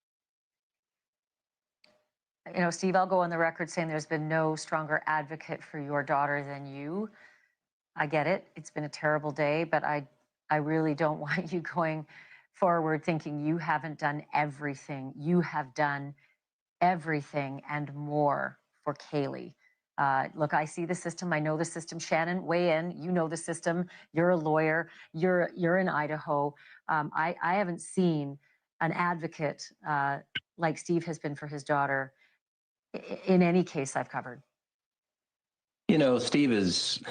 Steve, I'll go on the record saying there's been no stronger advocate for your daughter than you. I get it. It's been a terrible day, but I really don't want you going forward thinking you haven't done everything. You have done everything and more for Kaylee. Look, I see the system. I know the system. Shannon, weigh in. You know the system. You're a lawyer. You're in Idaho. I haven't seen an advocate like Steve has been for his daughter in any case I've covered. Steve is,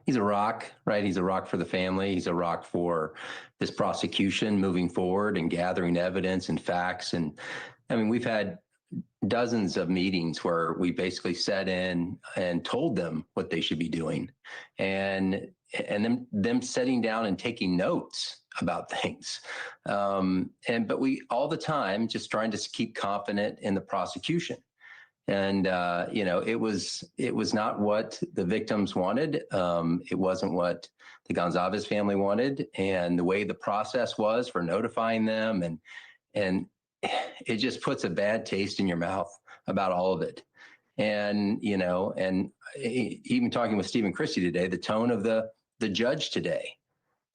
he's a rock, right? He's a rock for the family. He's a rock for this prosecution moving forward and gathering evidence and facts. And I mean, we've had dozens of meetings where we basically sat in and told them what they should be doing, and them sitting down and taking notes about things. But we all the time just trying to keep confident in the prosecution. And, it was not what the victims wanted. It wasn't what the Gonzalez family wanted. And the way the process was for notifying them, and it just puts a bad taste in your mouth about all of it. And, and even talking with Steve and Christy today, the tone of the judge today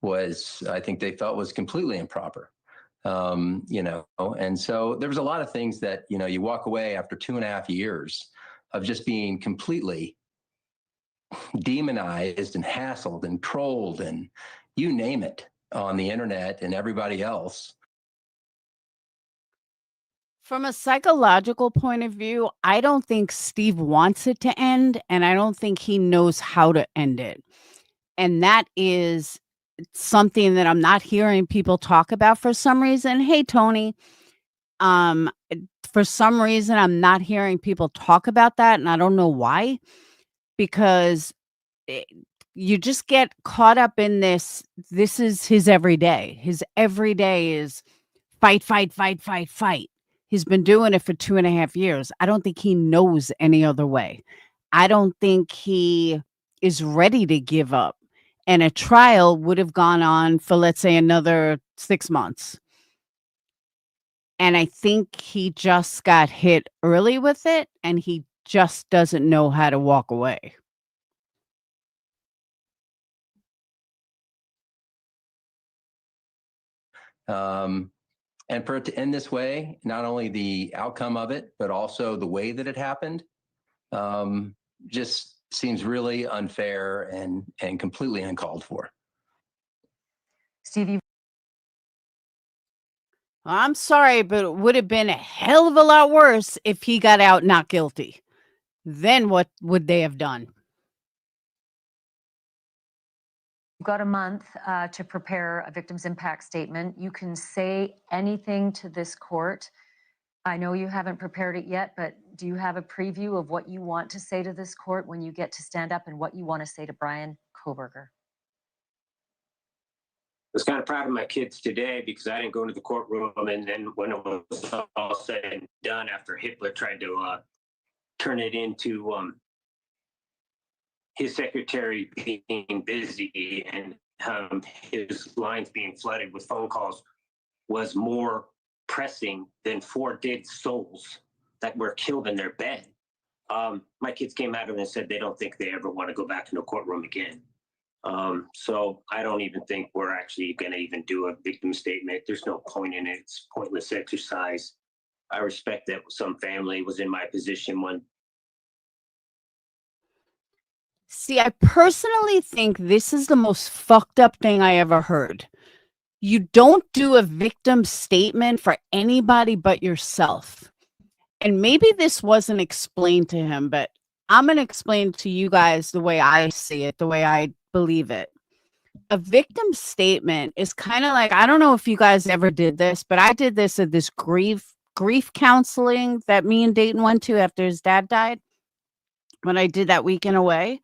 was, I think they felt was completely improper. And so there was a lot of things that, you walk away after 2.5 years of just being completely demonized and hassled and trolled and you name it on the internet and everybody else. From a psychological point of view, I don't think Steve wants it to end, and I don't think he knows how to end it. And that is something that I'm not hearing people talk about for some reason. Hey, Tony, for some reason, I'm not hearing people talk about that, and I don't know why, because you just get caught up in this. This is his everyday. His everyday is fight, fight, fight, fight, fight. He's been doing it for 2.5 years. I don't think he knows any other way. I don't think he is ready to give up. And a trial would have gone on for, let's say, another 6 months. And I think he just got hit early with it, and he just doesn't know how to walk away. And for it to end this way, not only the outcome of it, but also the way that it happened, just seems really unfair and completely uncalled for. Stevie, I'm sorry, but it would have been a hell of a lot worse if he got out not guilty. Then what would they have done? you've got a month to prepare a victim's impact statement. You can say anything to this court. I know you haven't prepared it yet, but do you have a preview of what you want to say to this court when you get to stand up and what you want to say to Brian Kohberger? I was kind of proud of my kids today because I didn't go into the courtroom, and then when it was all said and done, after Hitler tried to turn it into his secretary being busy and his lines being flooded with phone calls was more pressing than 4 dead souls that were killed in their bed. My kids came out and said they don't think they ever want to go back in a courtroom again. So I don't even think we're actually going to even do a victim statement. There's no point in it. It's pointless exercise. I respect that some family was in my position when. See, I personally think this is the most fucked up thing I ever heard. You don't do a victim statement for anybody but yourself. And maybe this wasn't explained to him, but I'm going to explain to you guys the way I see it, the way I believe it. A victim statement is kind of like, I don't know if you guys ever did this, but I did this at this grief counseling that me and Dayton went to after his dad died. When I did that weekend away,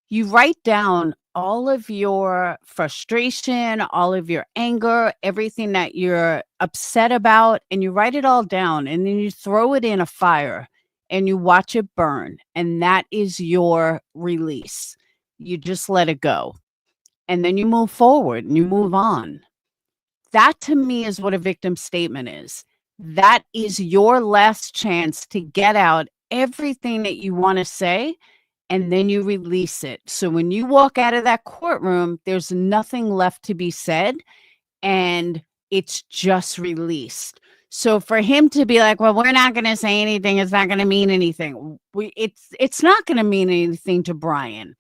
you write down all of your frustration, all of your anger, everything that you're upset about, and you write it all down, and then you throw it in a fire and you watch it burn. And that is your release. You just let it go. And then you move forward and you move on. That to me is what a victim statement is. That is your last chance to get out everything that you want to say, and then you release it. So when you walk out of that courtroom, there's nothing left to be said, and it's just released. So for him to be like, well, we're not going to say anything, it's not going to mean anything. It's not going to mean anything to Brian.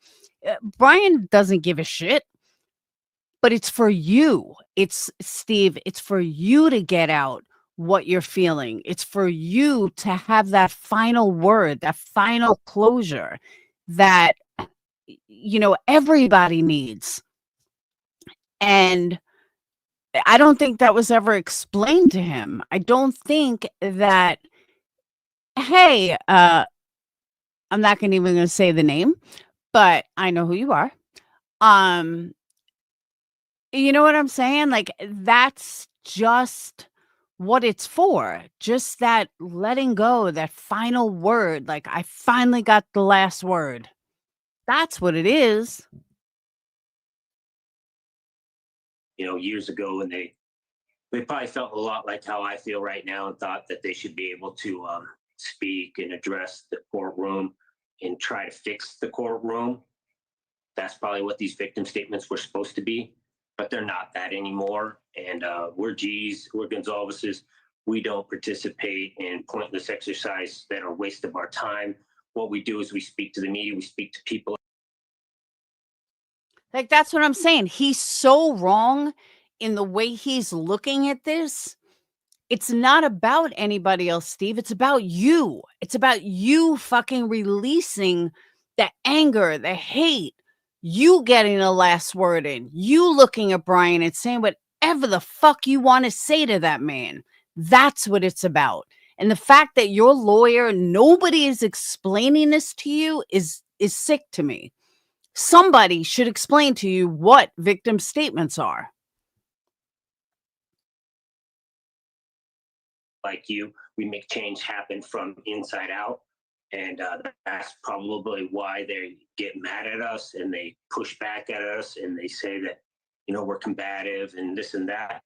Brian doesn't give a shit. But it's for you. It's Steve, it's for you to get out what you're feeling. It's for you to have that final word, that final closure that, everybody needs. And I don't think that was ever explained to him. I don't think that, hey, I'm not even going to say the name, but I know who you are. You know what I'm saying? Like, that's just what it's for. Just that letting go, that final word. Like, I finally got the last word. That's what it is. Years ago, and they probably felt a lot like how I feel right now, and thought that they should be able to speak and address the courtroom and try to fix the courtroom. That's probably what these victim statements were supposed to be, but they're not that anymore. And we're G's, we're Gonzalez's. We don't participate in pointless exercise that are a waste of our time. What we do is we speak to the media, we speak to people. Like, that's what I'm saying. He's so wrong in the way he's looking at this. It's not about anybody else, Steve. It's about you. It's about you fucking releasing the anger, the hate, you getting the last word in, you looking at Brian and saying whatever the fuck you want to say to that man. That's what it's about. And the fact that your lawyer, nobody is explaining this to you is sick to me. Somebody should explain to you what victim statements are. like you. We make change happen from inside out. And that's probably why they get mad at us and they push back at us and they say that, we're combative and this and that.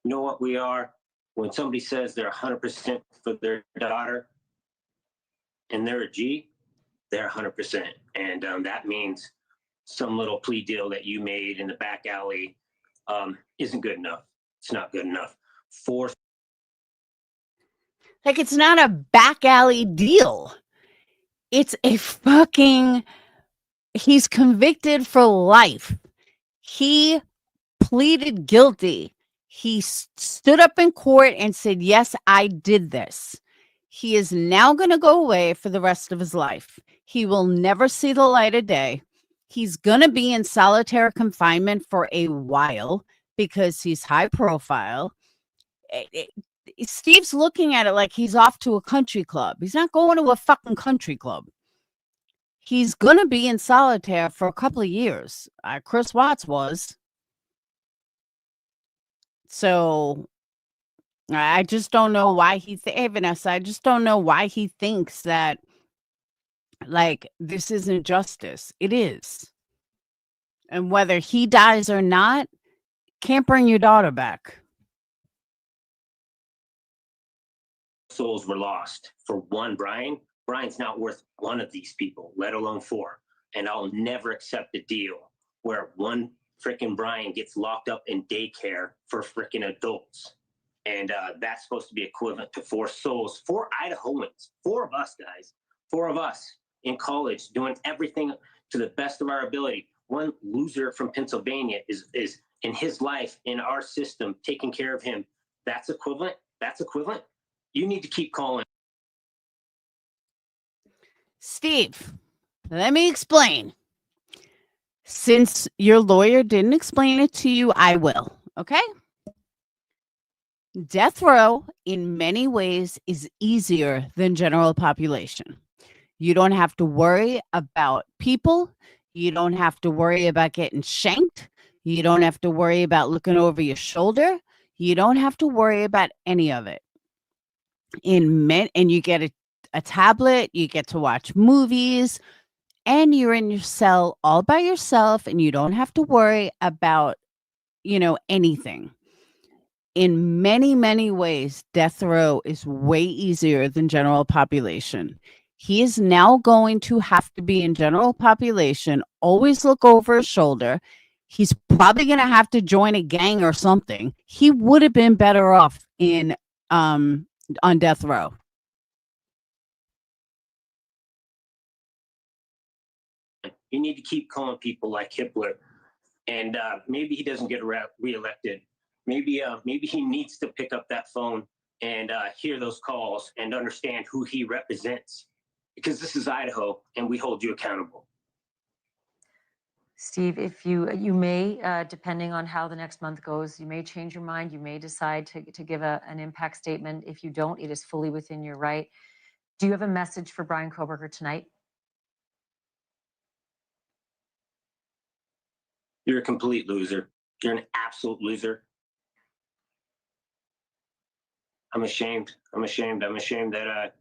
You know what we are? When somebody says they're 100% for their daughter and they're a G, they're 100%. And that means some little plea deal that you made in the back alley isn't good enough. It's not good enough. Like, it's not a back alley deal. It's a fucking, he's convicted for life. He pleaded guilty. He stood up in court and said, yes, I did this. He is now going to go away for the rest of his life. He will never see the light of day. He's going to be in solitary confinement for a while because he's high profile. Steve's looking at it like he's off to a country club. He's not going to a fucking country club. He's going to be in solitaire for a couple of years. Chris Watts was. So I just don't know why hey, Vanessa, I just don't know why he thinks that, like, this isn't justice. It is. And whether he dies or not, can't bring your daughter back. Souls were lost for one Brian. Brian's not worth one of these people, let alone four. And I'll never accept a deal where one freaking Brian gets locked up in daycare for freaking adults. And that's supposed to be equivalent to 4 souls, 4 Idahoans, 4 of us, guys, 4 of us in college doing everything to the best of our ability. One loser from Pennsylvania is in his life, in our system, taking care of him. That's equivalent. That's equivalent. You need to keep calling. Steve, let me explain. Since your lawyer didn't explain it to you, I will. Okay? Death row, in many ways, is easier than general population. You don't have to worry about people. You don't have to worry about getting shanked. You don't have to worry about looking over your shoulder. You don't have to worry about any of it. And you get a tablet, you get to watch movies, and you're in your cell all by yourself, and you don't have to worry about, anything. In many, many ways, death row is way easier than general population. He is now going to have to be in general population, always look over his shoulder. He's probably going to have to join a gang or something. He would have been better off on death row. You need to keep calling people like Hitler, and maybe he doesn't get reelected. Maybe he needs to pick up that phone and hear those calls and understand who he represents, because this is Idaho and we hold you accountable. Steve, if you may, depending on how the next month goes, you may change your mind. You may decide to give an impact statement. If you don't, it is fully within your right. Do you have a message for Brian Kohberger tonight? You're a complete loser. You're an absolute loser. I'm ashamed. I'm ashamed that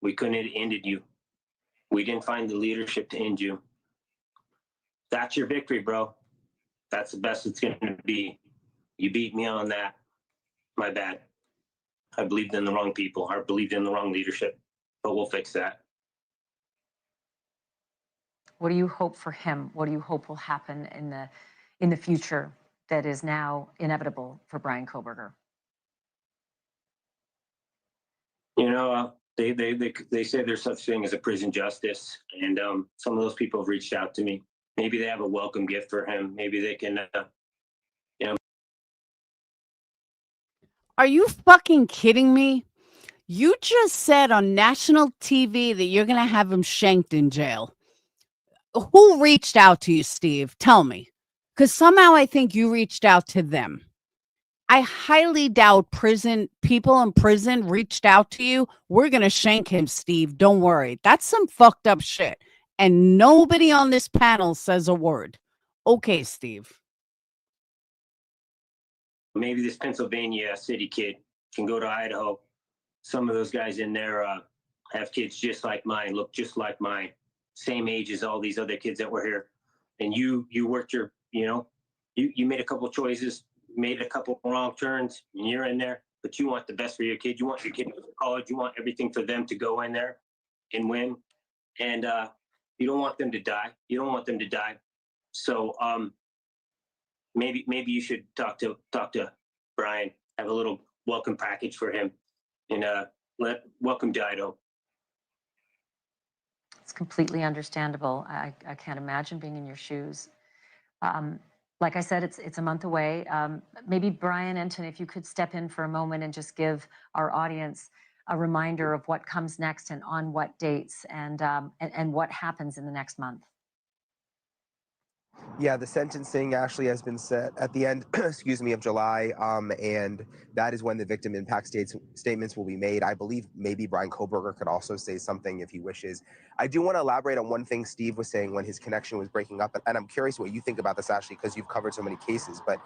we couldn't have ended you. We didn't find the leadership to end you. That's your victory, bro. That's the best it's going to be. You beat me on that. My bad. I believed in the wrong people. I believed in the wrong leadership, but we'll fix that. What do you hope for him? What do you hope will happen in the future that is now inevitable for Brian Kohberger? They say there's such thing as a prison justice, and some of those people have reached out to me. Maybe they have a welcome gift for him. Maybe they can, Are you fucking kidding me? You just said on national TV that you're going to have him shanked in jail. Who reached out to you, Steve? Tell me. Because somehow I think you reached out to them. I highly doubt people in prison reached out to you. We're going to shank him, Steve. Don't worry. That's some fucked up shit. And nobody on this panel says a word. Okay, Steve. maybe this Pennsylvania city kid can go to Idaho. Some of those guys in there have kids just like mine, look just like mine, same age as all these other kids that were here. And you worked your, you made a couple choices, made a couple wrong turns, and you're in there, but you want the best for your kid. You want your kid to go to college. You want everything for them to go in there and win. And you don't want them to die. You don't want them to die. So maybe you should talk to Brian, have a little welcome package for him, and welcome to Idaho. It's completely understandable. I can't imagine being in your shoes. Like I said, it's a month away. Maybe Brian Enton, if you could step in for a moment and just give our audience a reminder of what comes next and on what dates and what happens in the next month. Yeah, the sentencing actually has been set at the end, excuse me, of July, and that is when the victim impact statements will be made. I believe maybe Brian Kohberger could also say something if he wishes. I do want to elaborate on one thing Steve was saying when his connection was breaking up, and I'm curious what you think about this, Ashley, because you've covered so many cases, but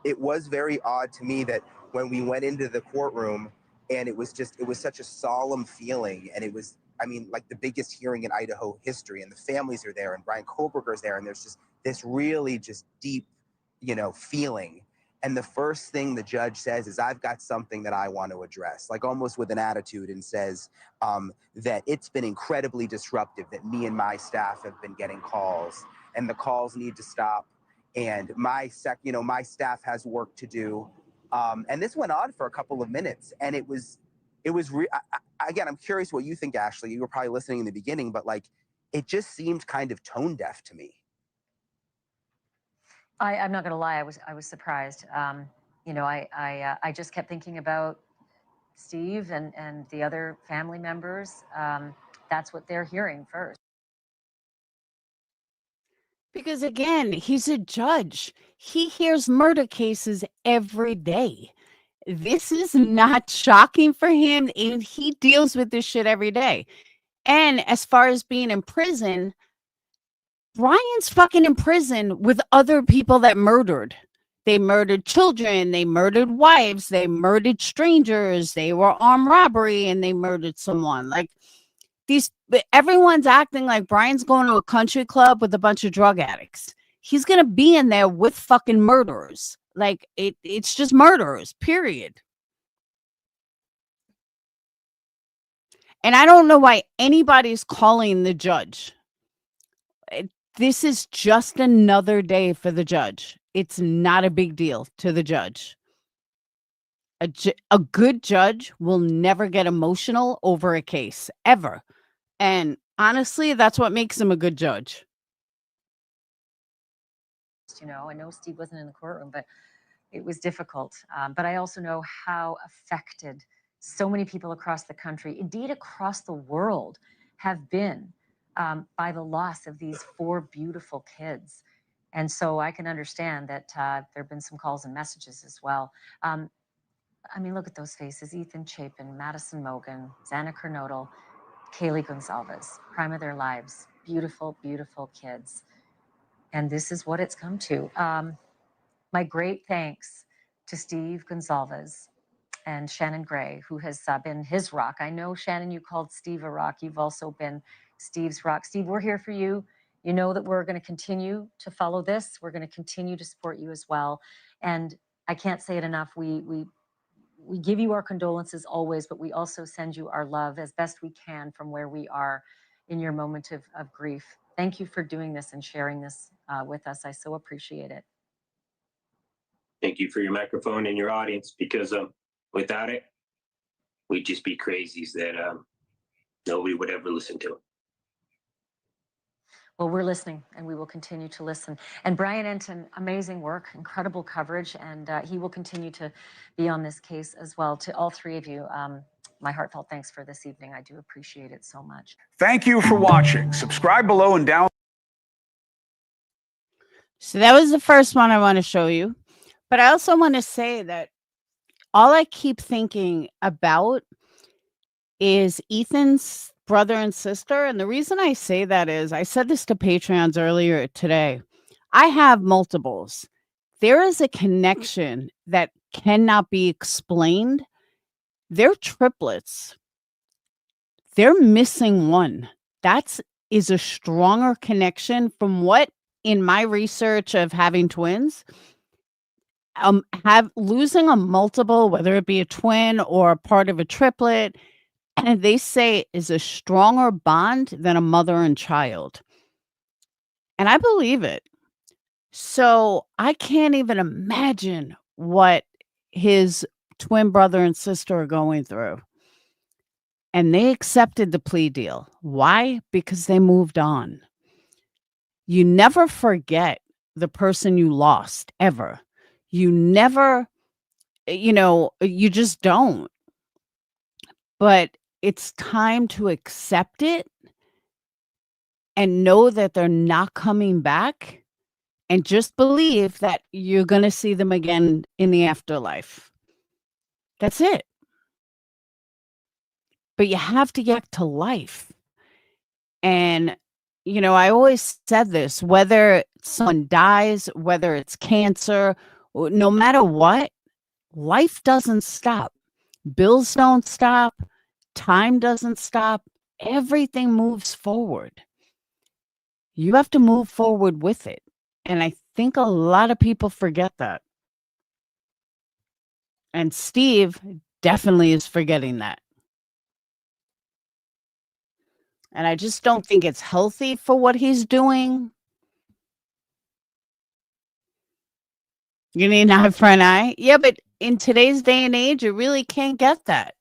it was very odd to me that when we went into the courtroom, and it was such a solemn feeling, and it was, I mean, like the biggest hearing in Idaho history, and the families are there, and Brian Kohberger's there, and there's just this really just deep, feeling. And the first thing the judge says is, I've got something that I want to address, like almost with an attitude, and says that it's been incredibly disruptive, that me and my staff have been getting calls, and the calls need to stop. And my staff has work to do. And this went on for a couple of minutes, and again, I'm curious what you think, Ashley. You were probably listening in the beginning, but like, it just seemed kind of tone deaf to me. I'm not going to lie. I was surprised. I just kept thinking about Steve and the other family members. That's what they're hearing first. Because again, he's a judge. He hears murder cases every day. This is not shocking for him, and he deals with this shit every day. And as far as being in prison, Brian's fucking in prison with other people that murdered. They murdered children, they murdered wives, they murdered strangers, they were armed robbery, and they murdered someone. Like, everyone's acting like Brian's going to a country club with a bunch of drug addicts. He's going to be in there with fucking murderers. Like, it's just murderers, period. And I don't know why anybody's calling the judge. This is just another day for the judge. It's not a big deal to the judge. A good judge will never get emotional over a case, ever. And honestly, that's what makes him a good judge. I know Steve wasn't in the courtroom, but it was difficult. But I also know how affected so many people across the country, indeed across the world, have been by the loss of these 4 beautiful kids. And so I can understand that there have been some calls and messages as well. I mean, look at those faces: Ethan Chapin, Madison Mogan, Xana Kernodle, Kaylee Gonzalez, prime of their lives. Beautiful, beautiful kids. And this is what it's come to. My great thanks to Steve Gonzalez and Shannon Gray, who has been his rock. I know, Shannon, you called Steve a rock. You've also been Steve's rock. Steve, we're here for you. You know that we're going to continue to follow this. We're going to continue to support you as well. And I can't say it enough. We give you our condolences always, but we also send you our love as best we can from where we are in your moment of grief. Thank you for doing this and sharing this with us. I so appreciate it. Thank you for your microphone and your audience, because without it, we'd just be crazies that nobody would ever listen to. Well, we're listening, and we will continue to listen. And Brian Enton, amazing work, incredible coverage, and he will continue to be on this case as well. To all 3 of you, my heartfelt thanks for this evening. I do appreciate it so much. Thank you for watching. Subscribe below and download. So that was the first one I want to show you. But I also want to say that all I keep thinking about is Ethan's brother and sister. And the reason I say that is, I said this to Patreons earlier today. I have multiples. There is a connection that cannot be explained. They're triplets. They're missing one. Is a stronger connection from what in my research of having twins, losing a multiple, whether it be a twin or a part of a triplet, and they say is a stronger bond than a mother and child. And I believe it. So I can't even imagine what his twin brother and sister are going through. And they accepted the plea deal. Why? Because they moved on. You never forget the person you lost, ever. You never, you just don't. But it's time to accept it and know that they're not coming back, and just believe that you're going to see them again in the afterlife. That's it. But you have to get to life. And, I always said this, whether someone dies, whether it's cancer, no matter what, life doesn't stop. Bills don't stop. Time doesn't stop. Everything moves forward. You have to move forward with it. And I think a lot of people forget that. And Steve definitely is forgetting that. And I just don't think it's healthy for what he's doing. You need an eye for an eye? Yeah, but in today's day and age, you really can't get that.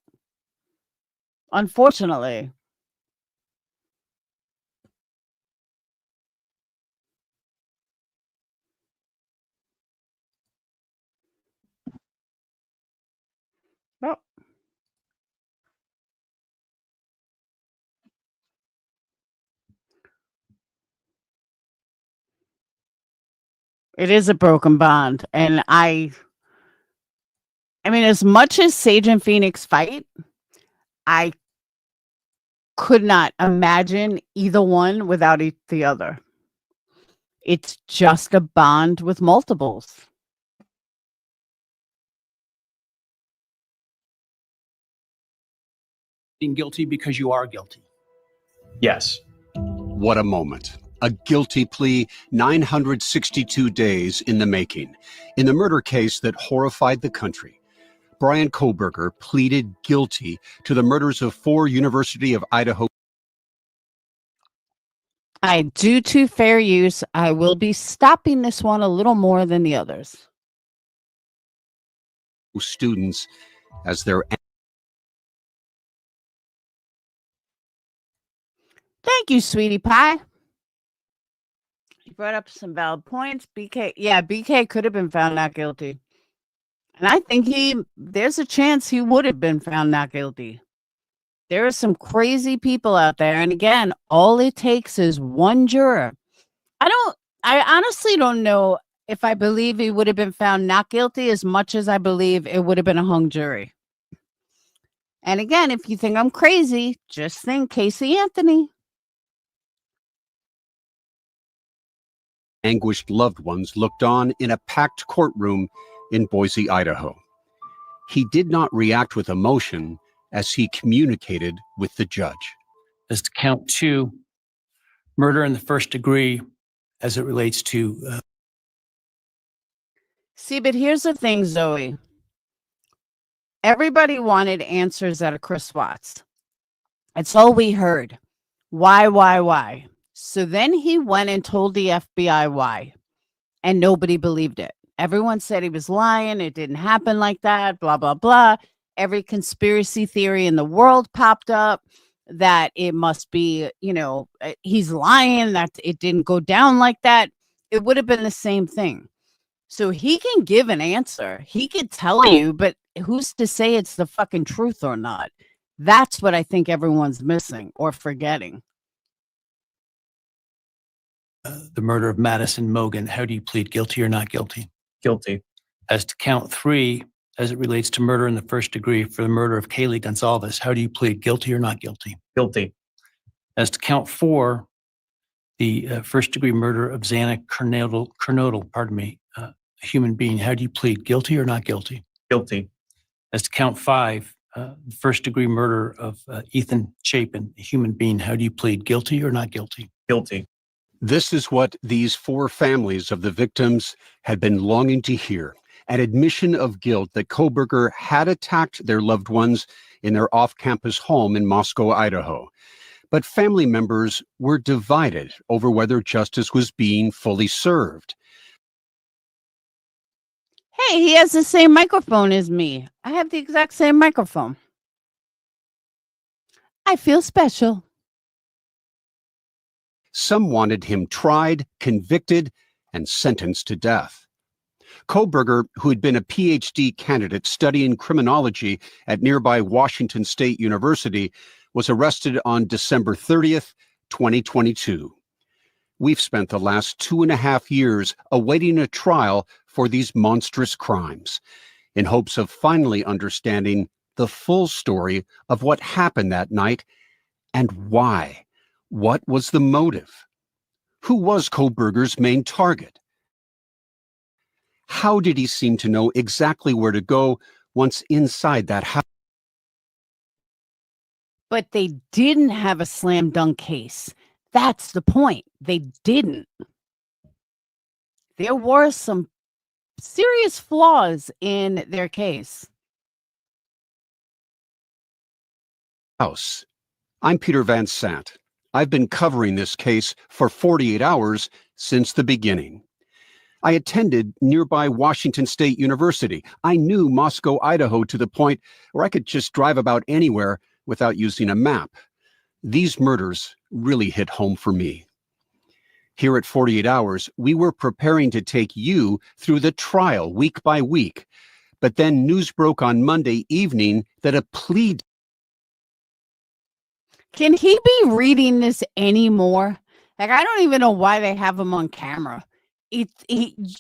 Unfortunately. Well, it is a broken bond. And I mean, as much as Sage and Phoenix fight, I could not imagine either one without the other. It's just a bond with multiples. Being guilty because you are guilty. Yes. What a moment. A guilty plea, 962 days in the making. In the murder case that horrified the country, Brian Kohberger pleaded guilty to the murders of 4 University of Idaho Due to fair use, I will be stopping this one a little more than the others. students as their... Thank you, sweetie pie. You brought up some valid points. BK could have been found not guilty. And I think there's a chance he would have been found not guilty. There are some crazy people out there. And again, all it takes is one juror. I honestly don't know if I believe he would have been found not guilty as much as I believe it would have been a hung jury. And again, if you think I'm crazy, just think Casey Anthony. Anguished loved ones looked on in a packed courtroom in Boise, Idaho. He did not react with emotion as he communicated with the judge. As to count 2, murder in the first degree as it relates to... See, but here's the thing, Zoe. Everybody wanted answers out of Chris Watts. That's all we heard. Why? So then he went and told the FBI why, and nobody believed it. Everyone said he was lying. It didn't happen like that, blah, blah, blah. Every conspiracy theory in the world popped up that it must be, he's lying, that it didn't go down like that. It would have been the same thing. So he can give an answer. He could tell you, but who's to say it's the fucking truth or not? That's what I think everyone's missing or forgetting. The murder of Madison Mogen, how do you plead guilty or not guilty? Guilty. As to count 3, as it relates to murder in the first degree for the murder of Kaylee Gonzalez, how do you plead guilty or not guilty? Guilty. As to count 4, the first degree murder of Xana Kernodle, a human being, how do you plead guilty or not guilty? Guilty. As to count 5, first-degree murder of Ethan Chapin, a human being. How do you plead, guilty or not guilty? Guilty. This is what these four families of the victims had been longing to hear: an admission of guilt that Kohberger had attacked their loved ones in their off-campus home in Moscow, Idaho. But family members were divided over whether justice was being fully served. Hey, he has the same microphone as me. I have the exact same microphone. I feel special. Some wanted him tried, convicted, and sentenced to death. Kohberger, who had been a PhD candidate studying criminology at nearby Washington State University, was arrested on December 30th, 2022. We've spent the last 2.5 years awaiting a trial for these monstrous crimes, in hopes of finally understanding the full story of what happened that night and why. What was the motive? Who was Kohberger's main target? How did he seem to know exactly where to go once inside that house? But they didn't have a slam dunk case. That's the point. They didn't. There were some serious flaws in their case. I'm Peter Van Sant. I've been covering this case for 48 hours since the beginning. I attended nearby Washington State University. I knew Moscow, Idaho to the point where I could just drive about anywhere without using a map. These murders really hit home for me. Here at 48 Hours, we were preparing to take you through the trial week by week. But then news broke on Monday evening that a plea... Can he be reading this anymore? Like, I don't even know why they have him on camera.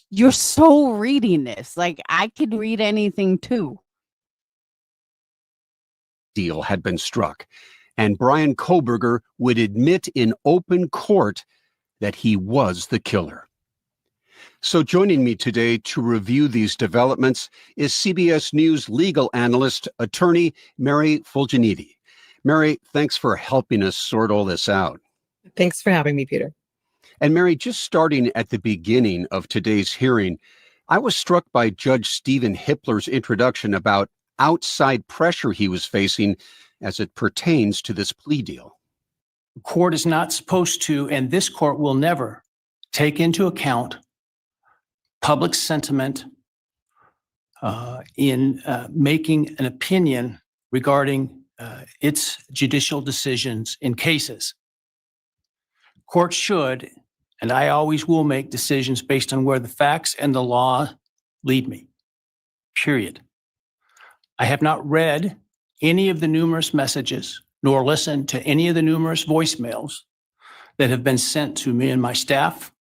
You're so reading this. Like, I could read anything too. Deal had been struck, and Brian Kohberger would admit in open court that he was the killer. So joining me today to review these developments is CBS News legal analyst, attorney Mary Fulginiti. Mary, thanks for helping us sort all this out. Thanks for having me, Peter. And Mary, just starting at the beginning of today's hearing, I was struck by Judge Stephen Hippler's introduction about outside pressure he was facing as it pertains to this plea deal. The court is not supposed to, and this court will never, take into account public sentiment in making an opinion regarding its judicial decisions in cases. Courts should, and I always will, make decisions based on where the facts and the law lead me, period. I have not read any of the numerous messages nor listened to any of the numerous voicemails that have been sent to me and my staff.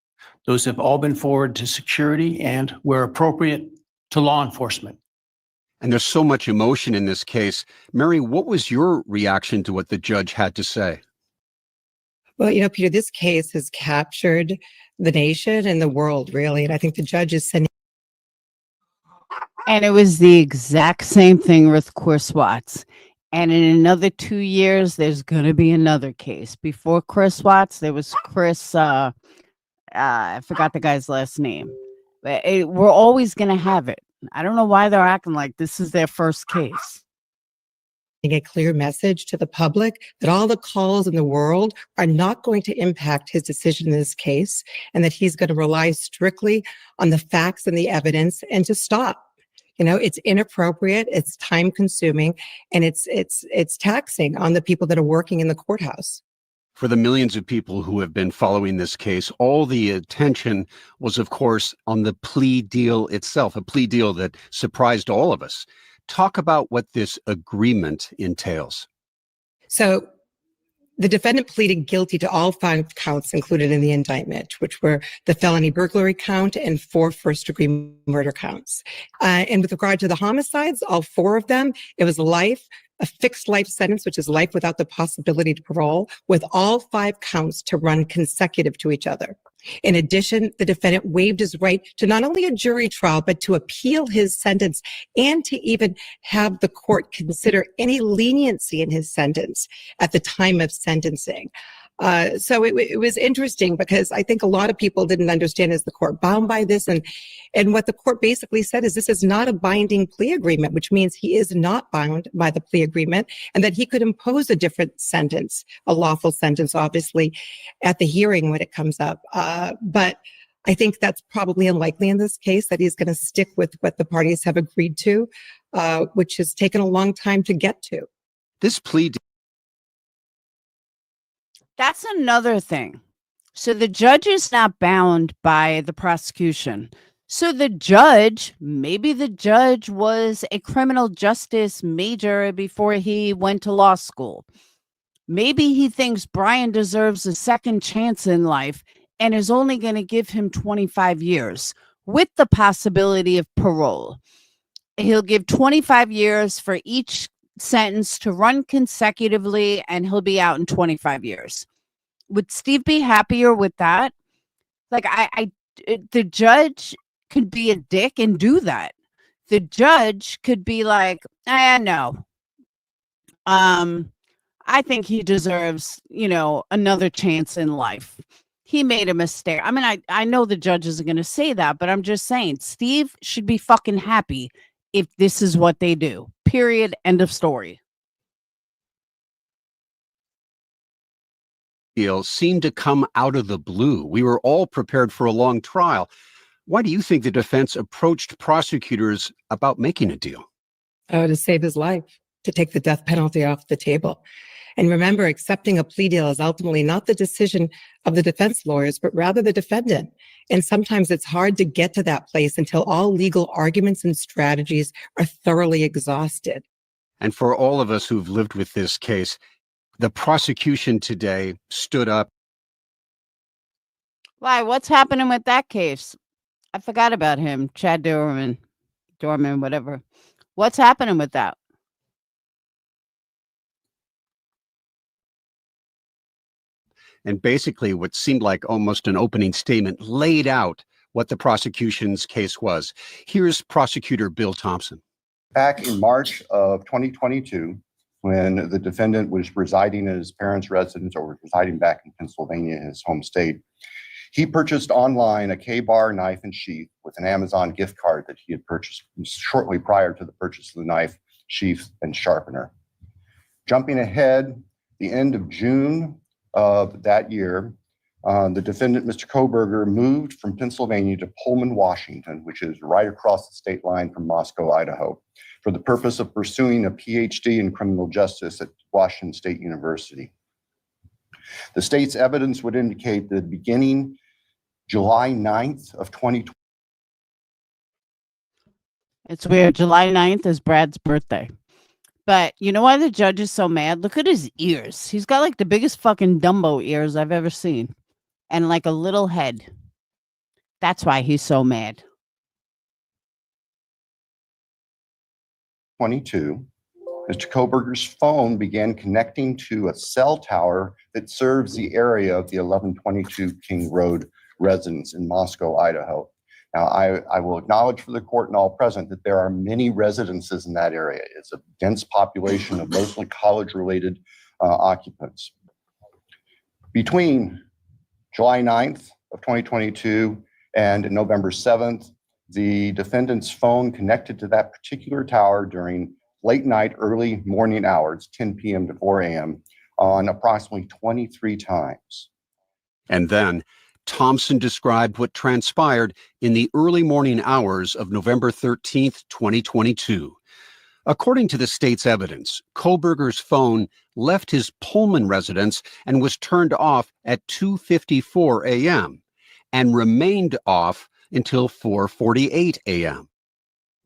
Those have all been forwarded to security and, where appropriate, to law enforcement. And there's so much emotion in this case. Mary, what was your reaction to what the judge had to say? Well, Peter, this case has captured the nation and the world, really. And I think the judge is sending. And it was the exact same thing with Chris Watts. And in another 2 years, there's going to be another case. Before Chris Watts, there was Chris, I forgot the guy's last name. But we're always going to have it. I don't know why they're acting like this is their first case. A clear message to the public that all the calls in the world are not going to impact his decision in this case, and that he's going to rely strictly on the facts and the evidence and to stop. It's inappropriate, it's time consuming, and it's taxing on the people that are working in the courthouse. For the millions of people who have been following this case, all the attention was, of course, on the plea deal itself, a plea deal that surprised all of us. Talk about what this agreement entails. So the defendant pleaded guilty to all 5 counts included in the indictment, which were the felony burglary count and 4 first-degree murder counts. And with regard to the homicides, all 4 of them, it was life, a fixed life sentence, which is life without the possibility to parole, with all 5 counts to run consecutive to each other. In addition, the defendant waived his right to not only a jury trial, but to appeal his sentence and to even have the court consider any leniency in his sentence at the time of sentencing. So it was interesting because I think a lot of people didn't understand, is the court bound by this? And what the court basically said is this is not a binding plea agreement, which means he is not bound by the plea agreement and that he could impose a different sentence, a lawful sentence, obviously, at the hearing when it comes up. But I think that's probably unlikely in this case, that he's going to stick with what the parties have agreed to, which has taken a long time to get to. This plea That's another thing. So the judge is not bound by the prosecution. So the judge, maybe the judge was a criminal justice major before he went to law school. Maybe he thinks Brian deserves a second chance in life and is only going to give him 25 years with the possibility of parole. He'll give 25 years for each sentence to run consecutively, and he'll be out in 25 years. Would Steve be happier with that? Like, the judge could be a dick and do that. The judge could be like, no. I think he deserves, another chance in life. He made a mistake. I mean, I know the judge isn't going to say that, but I'm just saying Steve should be fucking happy if this is what they do. Period. End of story. deal seemed to come out of the blue. We were all prepared for a long trial. Why do you think the defense approached prosecutors about making a deal? To save his life, to take the death penalty off the table. And remember, accepting a plea deal is ultimately not the decision of the defense lawyers, but rather the defendant. And sometimes it's hard to get to that place until all legal arguments and strategies are thoroughly exhausted. And for all of us who've lived with this case, the prosecution today stood up. Why? What's happening with that case? I forgot about him. Chad Dorman, whatever. What's happening with that? And basically what seemed like almost an opening statement laid out what the prosecution's case was. Here's Prosecutor Bill Thompson. Back in March of 2022, when the defendant was residing at his parents' residence or was residing back in Pennsylvania, his home state, he purchased online a K-bar knife and sheath with an Amazon gift card that he had purchased shortly prior to the purchase of the knife, sheath, and sharpener. Jumping ahead, the end of June of that year, the defendant, Mr. Kohberger, moved from Pennsylvania to Pullman, Washington, which is right across the state line from Moscow, Idaho, for the purpose of pursuing a PhD in criminal justice at Washington State University. The state's evidence would indicate that beginning July 9th of 2020. It's weird. July 9th is Brad's birthday. But you know why the judge is so mad? Look at his ears. He's got like the biggest fucking Dumbo ears I've ever seen. And like a little head. That's why he's so mad. 22, Mr. Kohberger's phone began connecting to a cell tower that serves the area of the 1122 King Road residence in Moscow, Idaho. Now, I will acknowledge for the court and all present that there are many residences in that area. It's a dense population of mostly college-related occupants. Between July 9th of 2022 and November 7th, the defendant's phone connected to that particular tower during late night, early morning hours, 10 p.m. to 4 a.m., on approximately 23 times. And then Thompson described what transpired in the early morning hours of November 13th, 2022. According to the state's evidence, Kohberger's phone left his Pullman residence and was turned off at 2:54 a.m. and remained off until 4:48 a.m.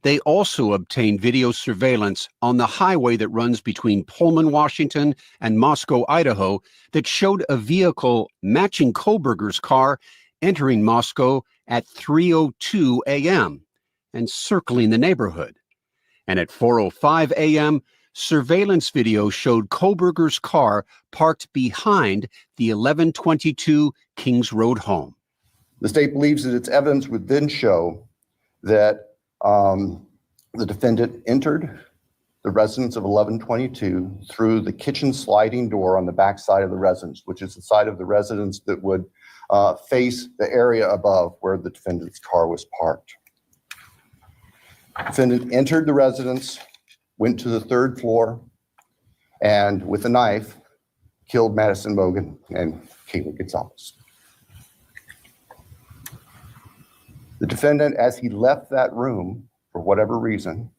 They also obtained video surveillance on the highway that runs between Pullman, Washington, and Moscow, Idaho, that showed a vehicle matching Kohberger's car entering Moscow at 3:02 a.m. and circling the neighborhood. And at 4:05 a.m., surveillance video showed Kohberger's car parked behind the 1122 Kings Road home. The state believes that its evidence would then show that the defendant entered the residence of 1122 through the kitchen sliding door on the back side of the residence, which is the side of the residence that would face the area above where the defendant's car was parked. The defendant entered the residence, went to the third floor, and with a knife, killed Madison Mogen and Kaylee Gonzalez. The defendant, as he left that room, for whatever reason,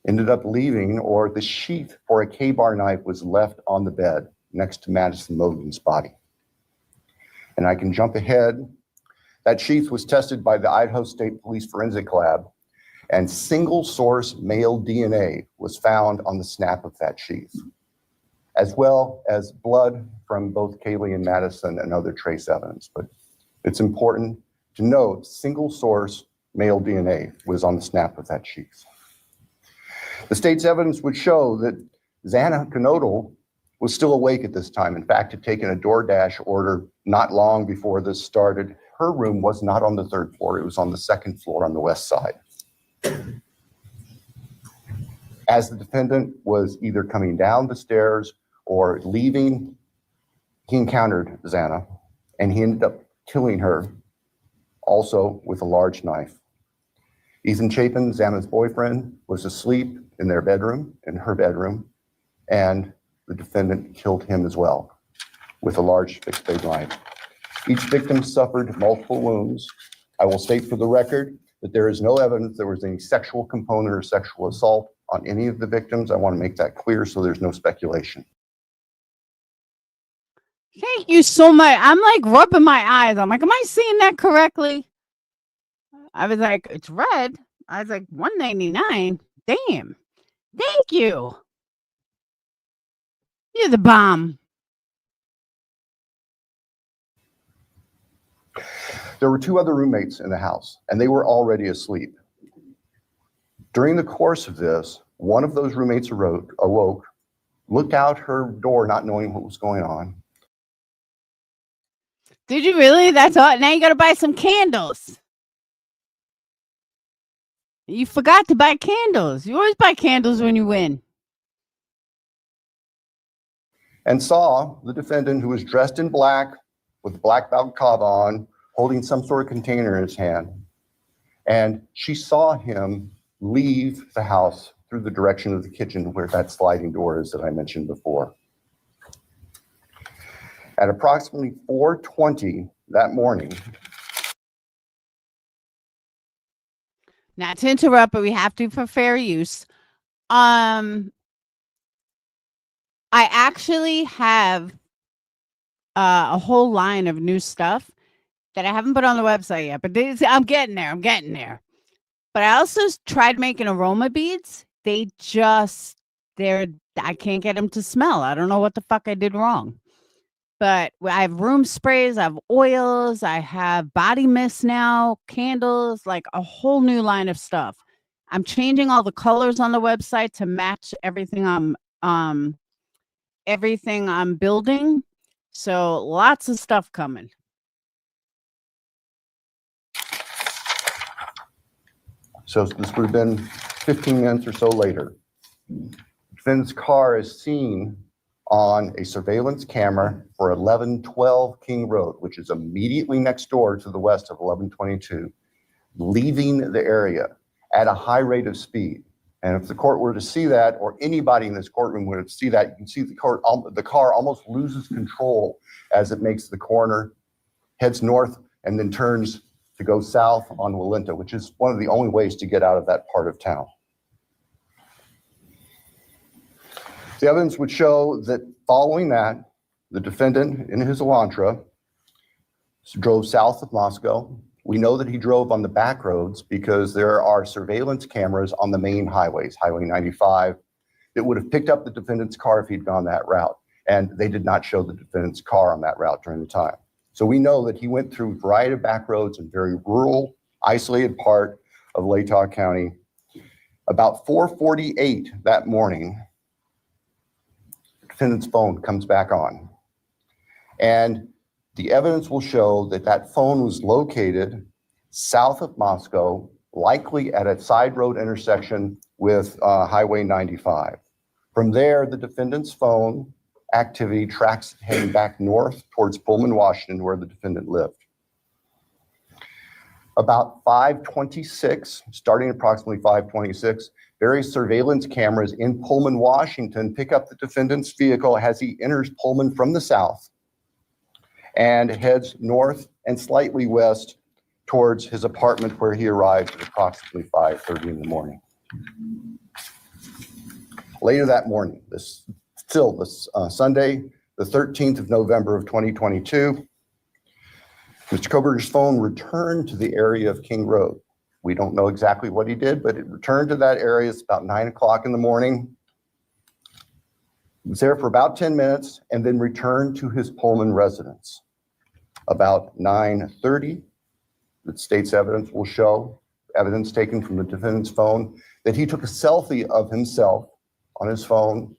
ended up leaving, or the sheath for a K-bar knife was left on the bed next to Madison Mogen's body. And I can jump ahead. That sheath was tested by the Idaho State Police Forensic Lab, and single source male DNA was found on the snap of that sheath, as well as blood from both Kaylee and Madison and other trace evidence. But it's important to note single source male DNA was on the snap of that sheath. The state's evidence would show that Xana Knodel was still awake at this time. In fact, had taken a DoorDash order not long before this started. Her room was not on the third floor. It was on the second floor on the west side. As the defendant was either coming down the stairs or leaving, he encountered Xana, and he ended up killing her, also with a large knife. Ethan Chapin, Xana's boyfriend, was asleep in their bedroom, in her bedroom, and the defendant killed him as well with a large fixed blade knife. Each victim suffered multiple wounds. I will state for the record that there is no evidence there was any sexual component or sexual assault on any of the victims. I want to make that clear so there's no speculation. Thank you so much. I'm like rubbing my eyes. I'm like, am I seeing that correctly? I was like, it's red. I was like, $1.99. Damn. Thank you. You're the bomb. There were two other roommates in the house, and they were already asleep. During the course of this, one of those roommates awoke, looked out her door, not knowing what was going on. Did you really? That's all. Now you got to buy some candles. You forgot to buy candles. You always buy candles when you win. And saw the defendant, who was dressed in black with a black balaclava on, holding some sort of container in his hand. And she saw him leave the house through the direction of the kitchen where that sliding door is that I mentioned before. At approximately 4:20 that morning. Not to interrupt, but we have to for fair use. I actually have a whole line of new stuff that I haven't put on the website yet, but I'm getting there. I'm getting there. But I also tried making aroma beads. I can't get them to smell. I don't know what the fuck I did wrong. But I have room sprays, I have oils, I have body mist now, candles, like a whole new line of stuff. I'm changing all the colors on the website to match everything I'm building. So lots of stuff coming. So this would have been 15 minutes or so later. Defendant's car is seen on a surveillance camera for 1112 King Road, which is immediately next door to the west of 1122, leaving the area at a high rate of speed. And if the court were to see that, or anybody in this courtroom were to see that, you can see the car almost loses control as it makes the corner, heads north, and then turns to go south on Walinta, which is one of the only ways to get out of that part of town. The evidence would show that following that, the defendant in his Elantra drove south of Moscow. We know that he drove on the back roads because there are surveillance cameras on the main highways, Highway 95, that would have picked up the defendant's car if he'd gone that route. And they did not show the defendant's car on that route during the time. So we know that he went through a variety of back roads in very rural, isolated part of Latah County. About 4:48 that morning, the defendant's phone comes back on. And The evidence will show that that phone was located south of Moscow, likely at a side road intersection with Highway 95. From there, the defendant's phone activity tracks heading back north towards Pullman, Washington, where the defendant lived. About 5:26, starting approximately 5:26, various surveillance cameras in Pullman, Washington pick up the defendant's vehicle as he enters Pullman from the south and heads north and slightly west towards his apartment, where he arrives at approximately 5:30 in the morning. Later that morning, Sunday, the 13th of November of 2022, Mr. Kohberger's phone returned to the area of King Road. We don't know exactly what he did, but it returned to that area. It's about 9 o'clock in the morning. He was there for about 10 minutes and then returned to his Pullman residence. About 9:30, the state's evidence will show, evidence taken from the defendant's phone, that he took a selfie of himself on his phone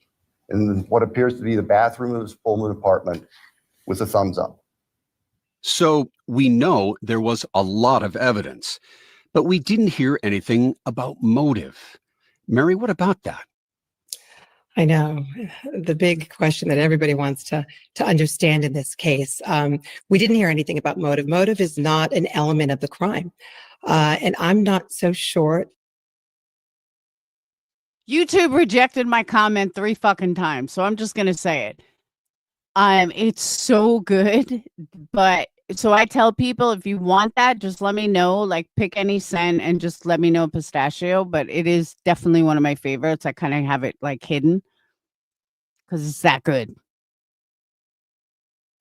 in what appears to be the bathroom of his Pullman apartment with a thumbs up. So we know there was a lot of evidence, but we didn't hear anything about motive. Mary, what about that? I know the big question that everybody wants to understand in this case. We didn't hear anything about motive. Motive is not an element of the crime. And I'm not so sure. YouTube rejected my comment 3 fucking times, so I'm just gonna say it. It's so good, but so I tell people, if you want that, just let me know, like pick any scent and just let me know pistachio, but it is definitely one of my favorites. I kind of have it like hidden because it's that good.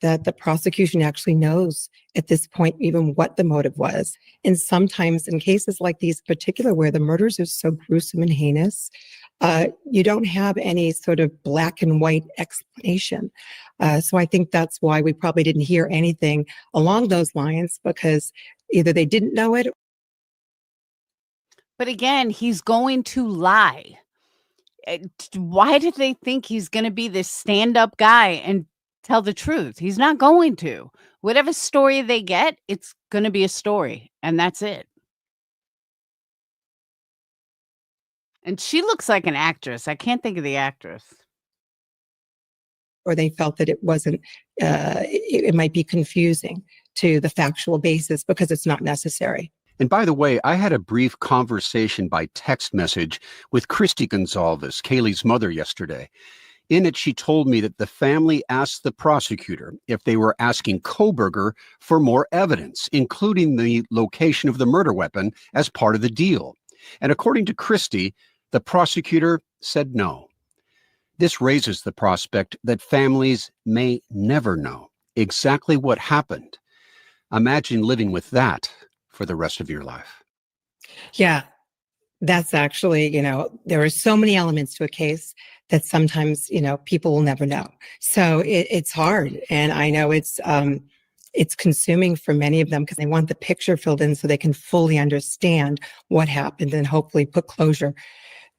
That the prosecution actually knows at this point even what the motive was. And sometimes in cases like these particular, where the murders are so gruesome and heinous, you don't have any sort of black and white explanation. So I think that's why we probably didn't hear anything along those lines, because either they didn't know it. But again, he's going to lie. Why did they think he's going to be this stand-up guy and tell the truth? He's not going to. Whatever story they get, it's going to be a story, and that's it. And she looks like an actress. I can't think of the actress. Or they felt that it wasn't, it might be confusing to the factual basis because it's not necessary. And by the way, I had a brief conversation by text message with Steve Gonzalez, Kaylee's mother, yesterday. In it, she told me that the family asked the prosecutor if they were asking Kohberger for more evidence, including the location of the murder weapon, as part of the deal. And according to Christie, the prosecutor said no. This raises the prospect that families may never know exactly what happened. Imagine living with that for the rest of your life. Yeah, that's actually, there are so many elements to a case that sometimes, people will never know. So it's hard. And I know it's consuming for many of them because they want the picture filled in so they can fully understand what happened and hopefully put closure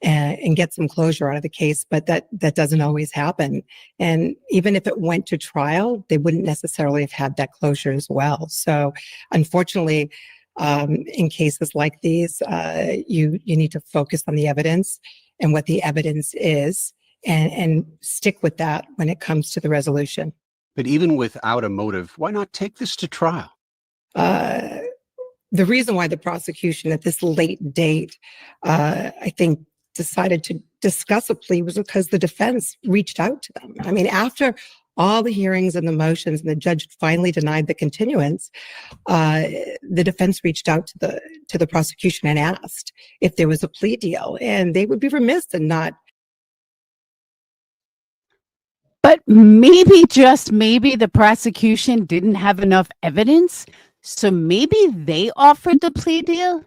and get some closure out of the case. But that doesn't always happen. And even if it went to trial, they wouldn't necessarily have had that closure as well. So unfortunately, in cases like these, you need to focus on the evidence and what the evidence is and stick with that when it comes to the resolution. But even without a motive, why not take this to trial? The reason why the prosecution at this late date, I think, decided to discuss a plea was because the defense reached out to them. I mean, after all the hearings and the motions and the judge finally denied the continuance, the defense reached out to the prosecution and asked if there was a plea deal, and they would be remiss in not. But maybe, just maybe, the prosecution didn't have enough evidence. So maybe they offered the plea deal.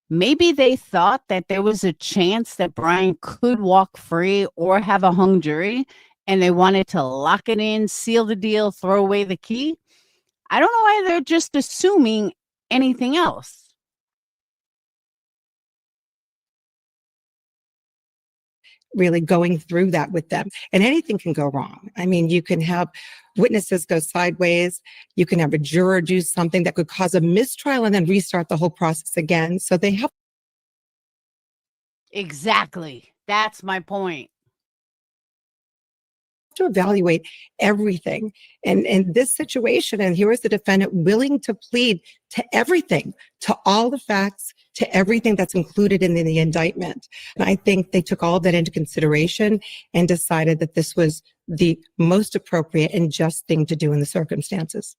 Maybe they thought that there was a chance that Brian could walk free or have a hung jury, and they wanted to lock it in, seal the deal, throw away the key. I don't know why they're just assuming anything else. really going through that with them. And anything can go wrong. I mean, you can have witnesses go sideways. You can have a juror do something that could cause a mistrial and then restart the whole process again. So they have Exactly. That's my point. to evaluate everything. And in this situation, and here is the defendant willing to plead to everything, to all the facts, to everything that's included in the indictment. And I think they took all of that into consideration and decided that this was the most appropriate and just thing to do in the circumstances.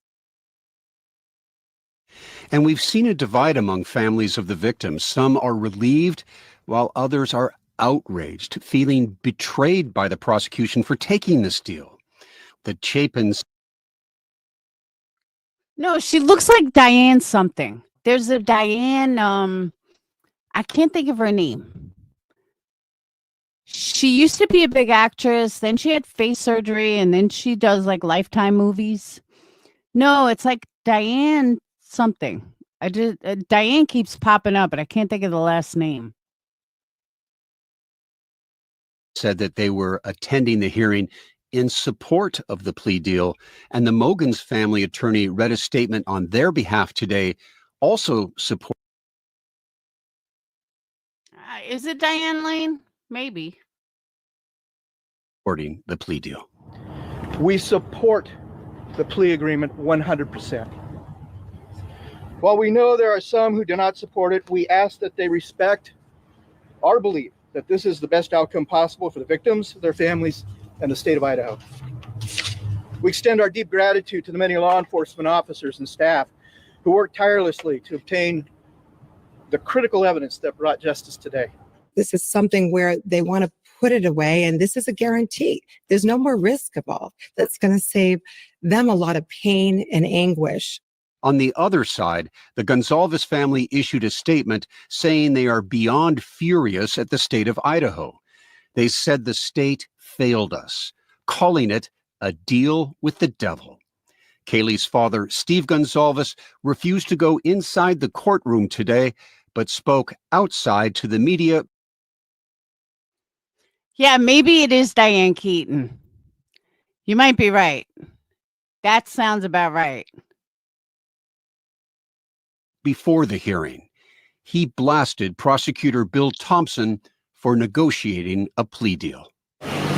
And we've seen a divide among families of the victims. Some are relieved, while others are outraged, feeling betrayed by the prosecution for taking this deal. The Chapins. No, she looks like Diane something. There's a Diane, I can't think of her name. She used to be a big actress, then she had face surgery, and then she does like Lifetime movies. No, it's like Diane something. Diane keeps popping up, but I can't think of the last name. Said that they were attending the hearing in support of the plea deal, and the Mogens family attorney read a statement on their behalf today, also supporting. Is it Diane Lane? Maybe. The plea deal. We support the plea agreement 100%. While we know there are some who do not support it, we ask that they respect our belief that this is the best outcome possible for the victims, their families, and the state of Idaho. We extend our deep gratitude to the many law enforcement officers and staff who worked tirelessly to obtain the critical evidence that brought justice today. This is something where they want to put it away, and this is a guarantee. There's no more risk involved. That's going to save them a lot of pain and anguish. On the other side, the Gonzalez family issued a statement saying they are beyond furious at the state of Idaho. They said the state failed us, calling it a deal with the devil. Kaylee's father, Steve Gonzalez, refused to go inside the courtroom today, but spoke outside to the media. Yeah, maybe it is Diane Keaton. You might be right. That sounds about right. Before the hearing, he blasted prosecutor Bill Thompson for negotiating a plea deal.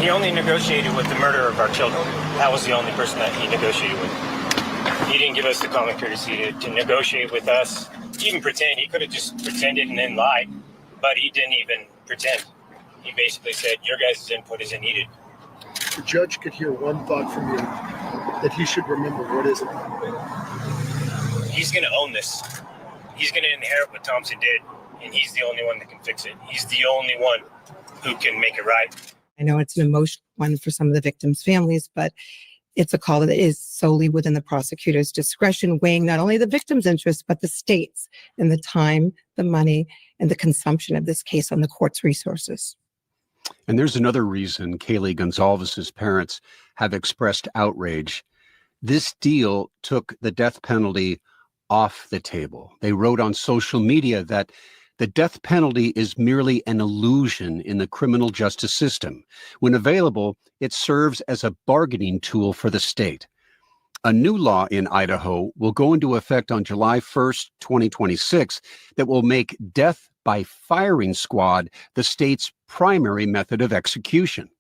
He only negotiated with the murderer of our children. That was the only person that he negotiated with. He didn't give us the common courtesy to negotiate with us, even pretend. He could have just pretended and then lied, but he didn't even pretend. He basically said, your guys' input isn't needed. The judge could hear one thought from you that he should remember. What is it? He's going to own this. He's going to inherit what Thompson did, and he's the only one that can fix it. He's the only one who can make it right. I know it's an emotional one for some of the victims' families, but it's a call that is solely within the prosecutor's discretion, weighing not only the victim's interests, but the state's and the time, the money, and the consumption of this case on the court's resources. And there's another reason Kaylee Gonzalez's parents have expressed outrage. This deal took the death penalty off the table. They wrote on social media that the death penalty is merely an illusion in the criminal justice system. When available, it serves as a bargaining tool for the state. A new law in Idaho will go into effect on July 1st, 2026, that will make death by firing squad the state's primary method of execution.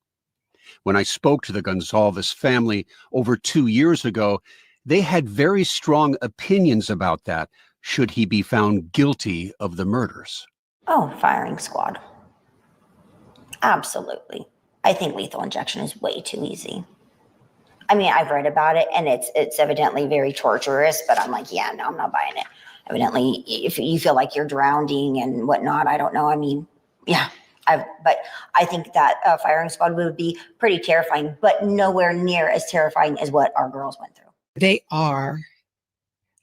When I spoke to the Gonzalez family over 2 years ago, they had very strong opinions about that, should he be found guilty of the murders. Oh, firing squad. Absolutely. I think lethal injection is way too easy. I mean, I've read about it, and it's evidently very torturous, but I'm like, yeah, no, I'm not buying it. Evidently, if you feel like you're drowning and whatnot, I don't know. I mean, yeah, but I think that firing squad would be pretty terrifying, but nowhere near as terrifying as what our girls went through. They are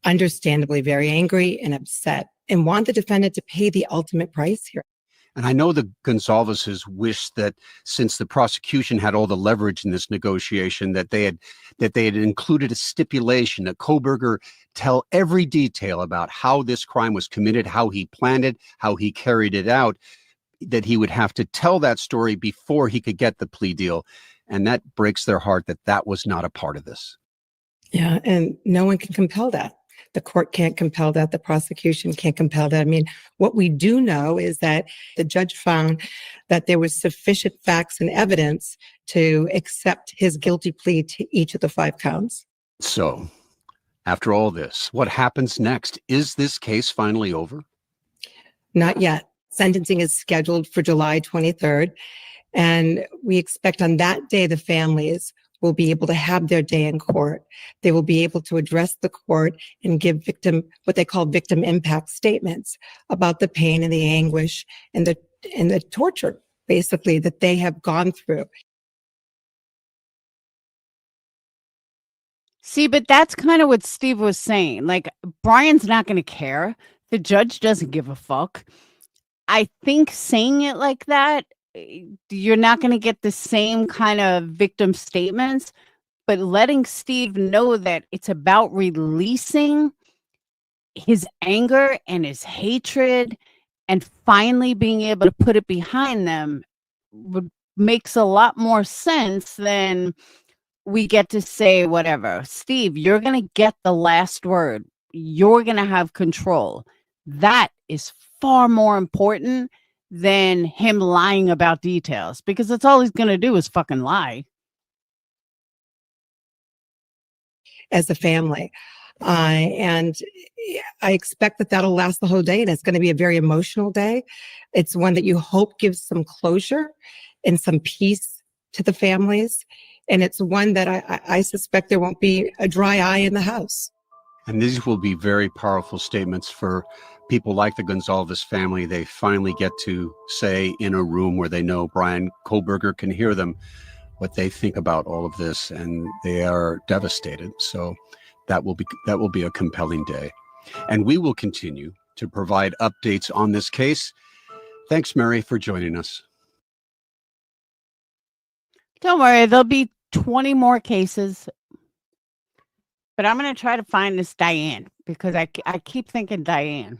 understandably very angry and upset and want the defendant to pay the ultimate price here. And I know the Gonzalez's wish that since the prosecution had all the leverage in this negotiation, that they had included a stipulation that Kohberger tell every detail about how this crime was committed, how he planned it, how he carried it out. that he would have to tell that story before he could get the plea deal. And that breaks their heart that that was not a part of this. Yeah, and no one can compel that. The court can't compel that. The prosecution can't compel that. I mean, what we do know is that the judge found that there was sufficient facts and evidence to accept his guilty plea to each of the 5 counts. So, after all this, what happens next? Is this case finally over? Not yet. Sentencing is scheduled for July 23rd. And we expect on that day, the families will be able to have their day in court. They will be able to address the court and give what they call victim impact statements about the pain and the anguish and the torture, basically, that they have gone through. See, but that's kind of what Steve was saying. Like, Brian's not going to care. The judge doesn't give a fuck. I think saying it like that, you're not going to get the same kind of victim statements, but letting Steve know that it's about releasing his anger and his hatred and finally being able to put it behind them makes a lot more sense than we get to say whatever. Steve, you're going to get the last word. You're going to have control. That is far more important than him lying about details, because that's all he's going to do is fucking lie. As a family. And I expect that that'll last the whole day, and it's going to be a very emotional day. It's one that you hope gives some closure and some peace to the families. And it's one that I suspect there won't be a dry eye in the house. And these will be very powerful statements for people like the Gonzalez family. They finally get to say in a room where they know Brian Kohberger can hear them what they think about all of this, and they are devastated. So that will be a compelling day. And we will continue to provide updates on this case. Thanks, Mary, for joining us. Don't worry, there'll be 20 more cases. But I'm going to try to find this Diane, because I keep thinking Diane.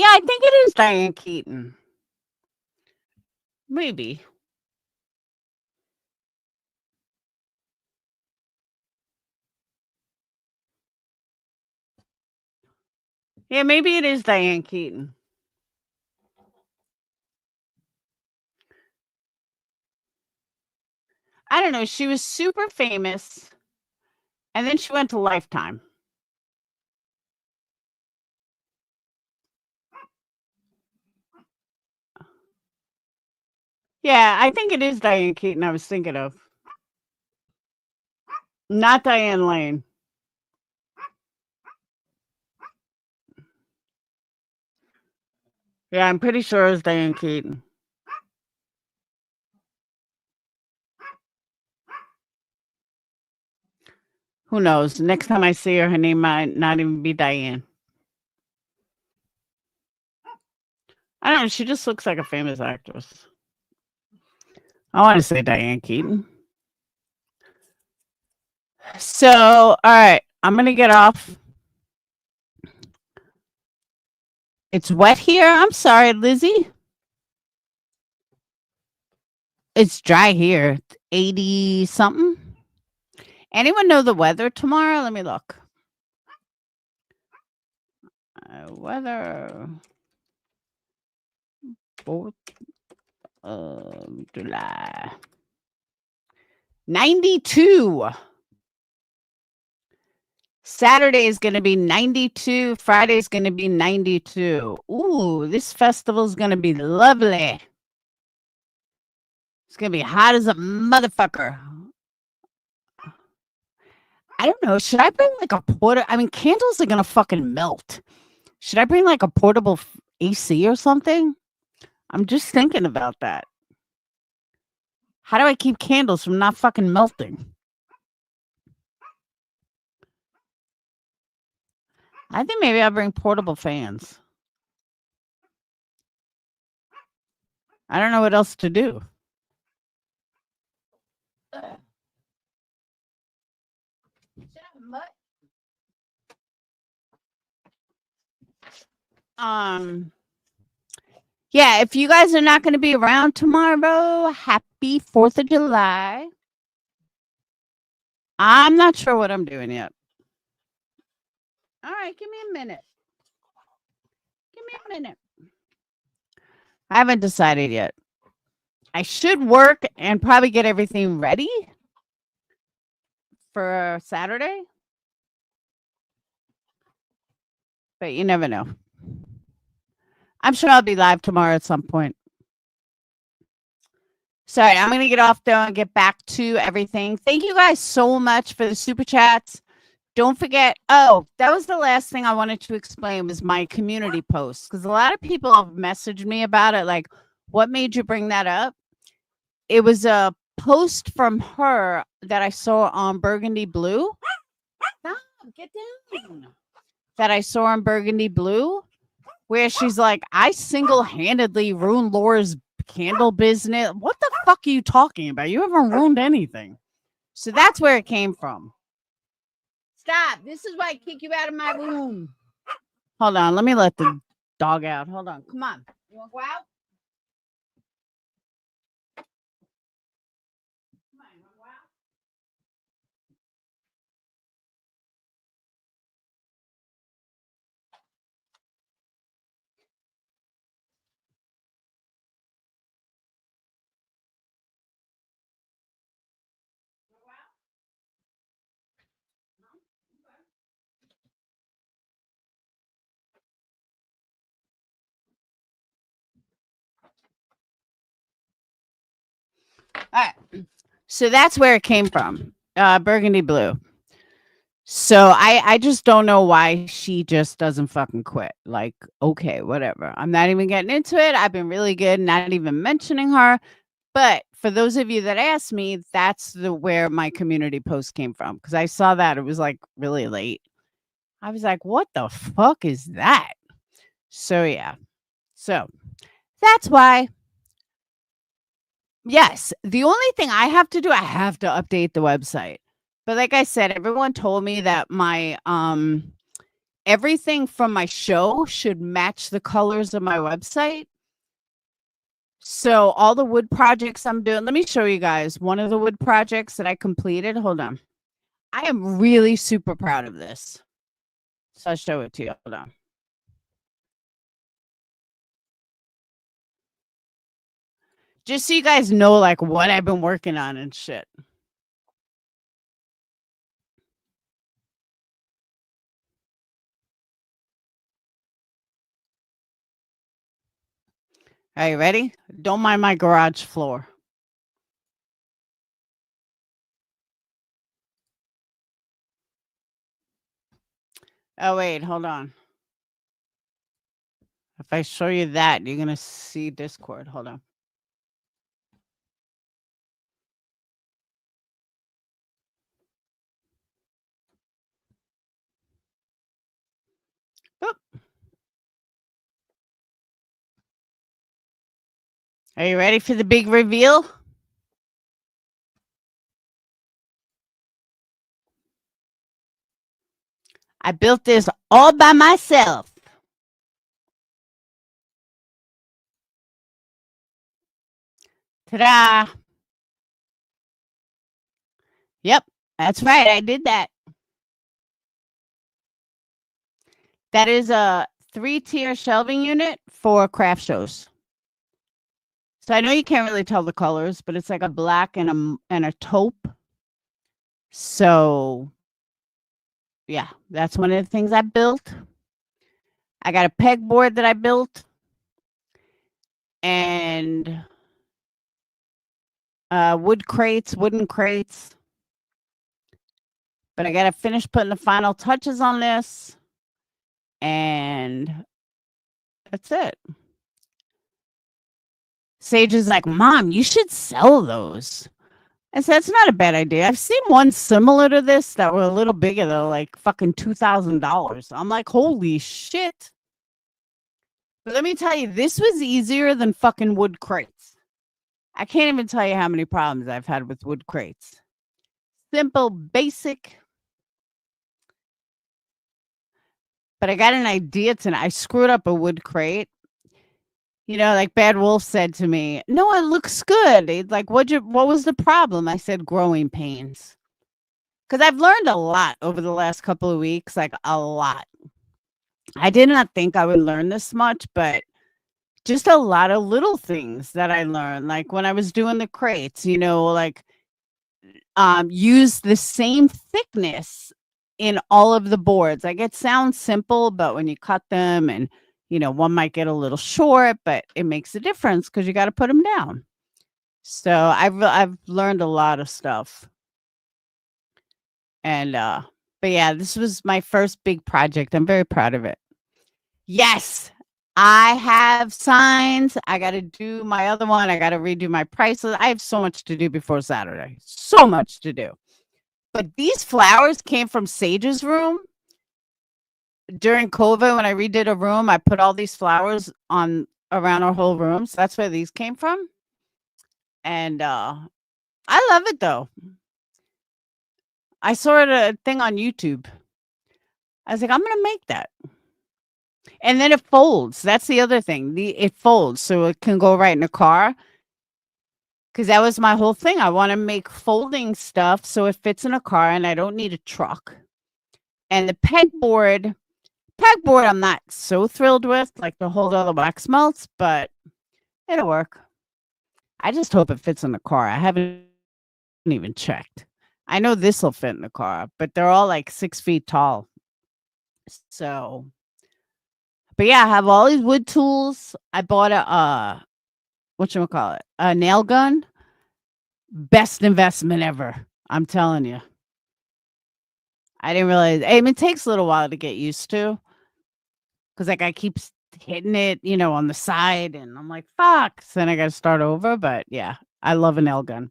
I think it is Diane Keaton. Maybe. Yeah, maybe it is Diane Keaton. I don't know. She was super famous, and then she went to Lifetime. Yeah, I think it is Diane Keaton I was thinking of. Not Diane Lane. Yeah, I'm pretty sure it was Diane Keaton. Who knows? Next time I see her, her name might not even be Diane. I don't know. She just looks like a famous actress. I want to say Diane Keaton. So, all right. I'm going to get off. It's wet here. I'm sorry, Lizzie. It's dry here. 80 something. Anyone know the weather tomorrow? Let me look. Weather. 4th of July. 92. Saturday is going to be 92. Friday is going to be 92. Ooh, this festival is going to be lovely. It's going to be hot as a motherfucker. I don't know. Should I bring like a portable? I mean, candles are going to fucking melt. Should I bring like a portable AC or something? I'm just thinking about that. How do I keep candles from not fucking melting? I think maybe I'll bring portable fans. I don't know what else to do. Yeah, if you guys are not going to be around tomorrow, happy 4th of July. I'm not sure what I'm doing yet. All right, give me a minute. Give me a minute. I haven't decided yet. I should work and probably get everything ready for Saturday. But you never know. I'm sure I'll be live tomorrow at some point. Sorry, I'm going to get off though and get back to everything. Thank you guys so much for the super chats. Don't forget. Oh, that was the last thing I wanted to explain was my community post. Because a lot of people have messaged me about it. Like, what made you bring that up? It was a post from her that I saw on Burgundy Blue. Stop, get down. That I saw on Burgundy Blue, where she's like, I single-handedly ruined Laura's candle business. What the fuck are you talking about? You haven't ruined anything. So that's where it came from. Stop. This is why I kick you out of my room. Hold on. Let me let the dog out. Hold on. Come on. You want to go out? All right. So that's where it came from. Burgundy Blue. So I just don't know why she just doesn't fucking quit. Like, okay, whatever. I'm not even getting into it. I've been really good, not even mentioning her. But for those of you that asked me, that's where my community post came from. Because I saw that. It was like really late. I was like, what the fuck is that? So yeah. So that's why. Yes. The only thing I have to do, I have to update the website. But like I said, everyone told me that my everything from my show should match the colors of my website. So all the wood projects I'm doing, let me show you guys one of the wood projects that I completed. Hold on. I am really super proud of this. So I'll show it to you. Hold on. Just so you guys know like what I've been working on and shit. Are you ready? Don't mind my garage floor. Oh, wait, hold on. If I show you that, you're going to see Discord. Hold on. Boop. Are you ready for the big reveal? I built this all by myself. Ta-da! Yep, that's right. I did that. That is a 3-tier shelving unit for craft shows. So I know you can't really tell the colors, but it's like a black and a taupe. So yeah, that's one of the things I built. I got a pegboard that I built. And wooden crates. But I got to finish putting the final touches on this. And that's it. Sage is like, Mom, you should sell those. I said, it's not a bad idea. I've seen one similar to this that were a little bigger, though, like fucking $2,000. I'm like, holy shit. But let me tell you, this was easier than fucking wood crates. I can't even tell you how many problems I've had with wood crates. Simple, basic. but I got an idea tonight. I screwed up a wood crate. You know, like Bad Wolf said to me, no, it looks good. It's like, what was the problem? I said, growing pains. Because I've learned a lot over the last couple of weeks, like a lot. I did not think I would learn this much, but just a lot of little things that I learned. Like when I was doing the crates, you know, like use the same thickness in all of the boards. Like it sounds simple, but when you cut them and, you know, one might get a little short, but it makes a difference because you got to put them down. So I've learned a lot of stuff. And, but yeah, this was my first big project. I'm very proud of it. Yes, I have signs. I got to do my other one. I got to redo my prices. I have so much to do before Saturday. So much to do. But these flowers came from Sage's room. During COVID, when I redid a room, I put all these flowers on around our whole room. So that's where these came from. And I love it, though. I saw a thing on YouTube. I was like, I'm going to make that. And then it folds. That's the other thing. It folds so it can go right in a car. Because that was my whole thing. I want to make folding stuff so it fits in a car and I don't need a truck. And the pegboard I'm not so thrilled with, like to hold all the wax melts, but it'll work. I just hope it fits in the car. I haven't even checked. I know this will fit in the car, but they're all like 6 feet tall. So, but yeah, I have all these wood tools. I bought a nail gun. Best investment ever. I'm telling you. I didn't realize. I mean, it takes a little while to get used to. Because like I keep hitting it, you know, on the side. And I'm like, fuck. So then I got to start over. But yeah, I love a nail gun.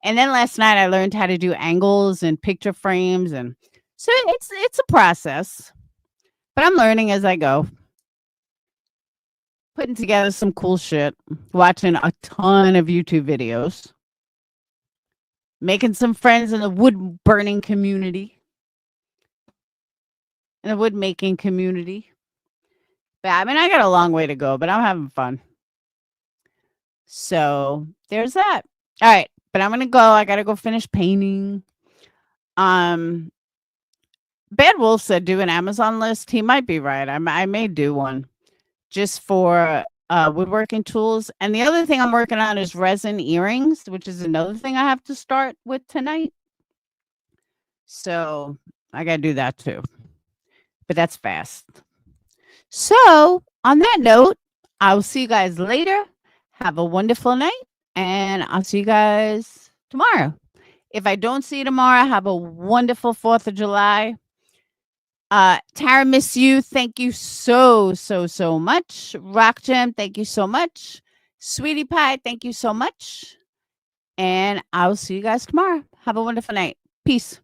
And then last night I learned how to do angles and picture frames. And so it's a process. But I'm learning as I go. Putting together some cool shit. Watching a ton of YouTube videos. Making some friends in the wood burning community. In the wood making community. But I mean, I got a long way to go, but I'm having fun. So there's that. All right. But I'm going to go. I got to go finish painting. Bad Wolf said do an Amazon list. He might be right. I may do one just for woodworking tools. And the other thing I'm working on is resin earrings, which is another thing I have to start with tonight. So I got to do that too. But that's fast. So on that note, I will see you guys later. Have a wonderful night. And I'll see you guys tomorrow. If I don't see you tomorrow, have a wonderful 4th of July. Tara, miss you. Thank you so much. Rock Gem, thank you so much. Sweetie Pie, thank you so much. And I will see you guys tomorrow. Have a wonderful night. Peace.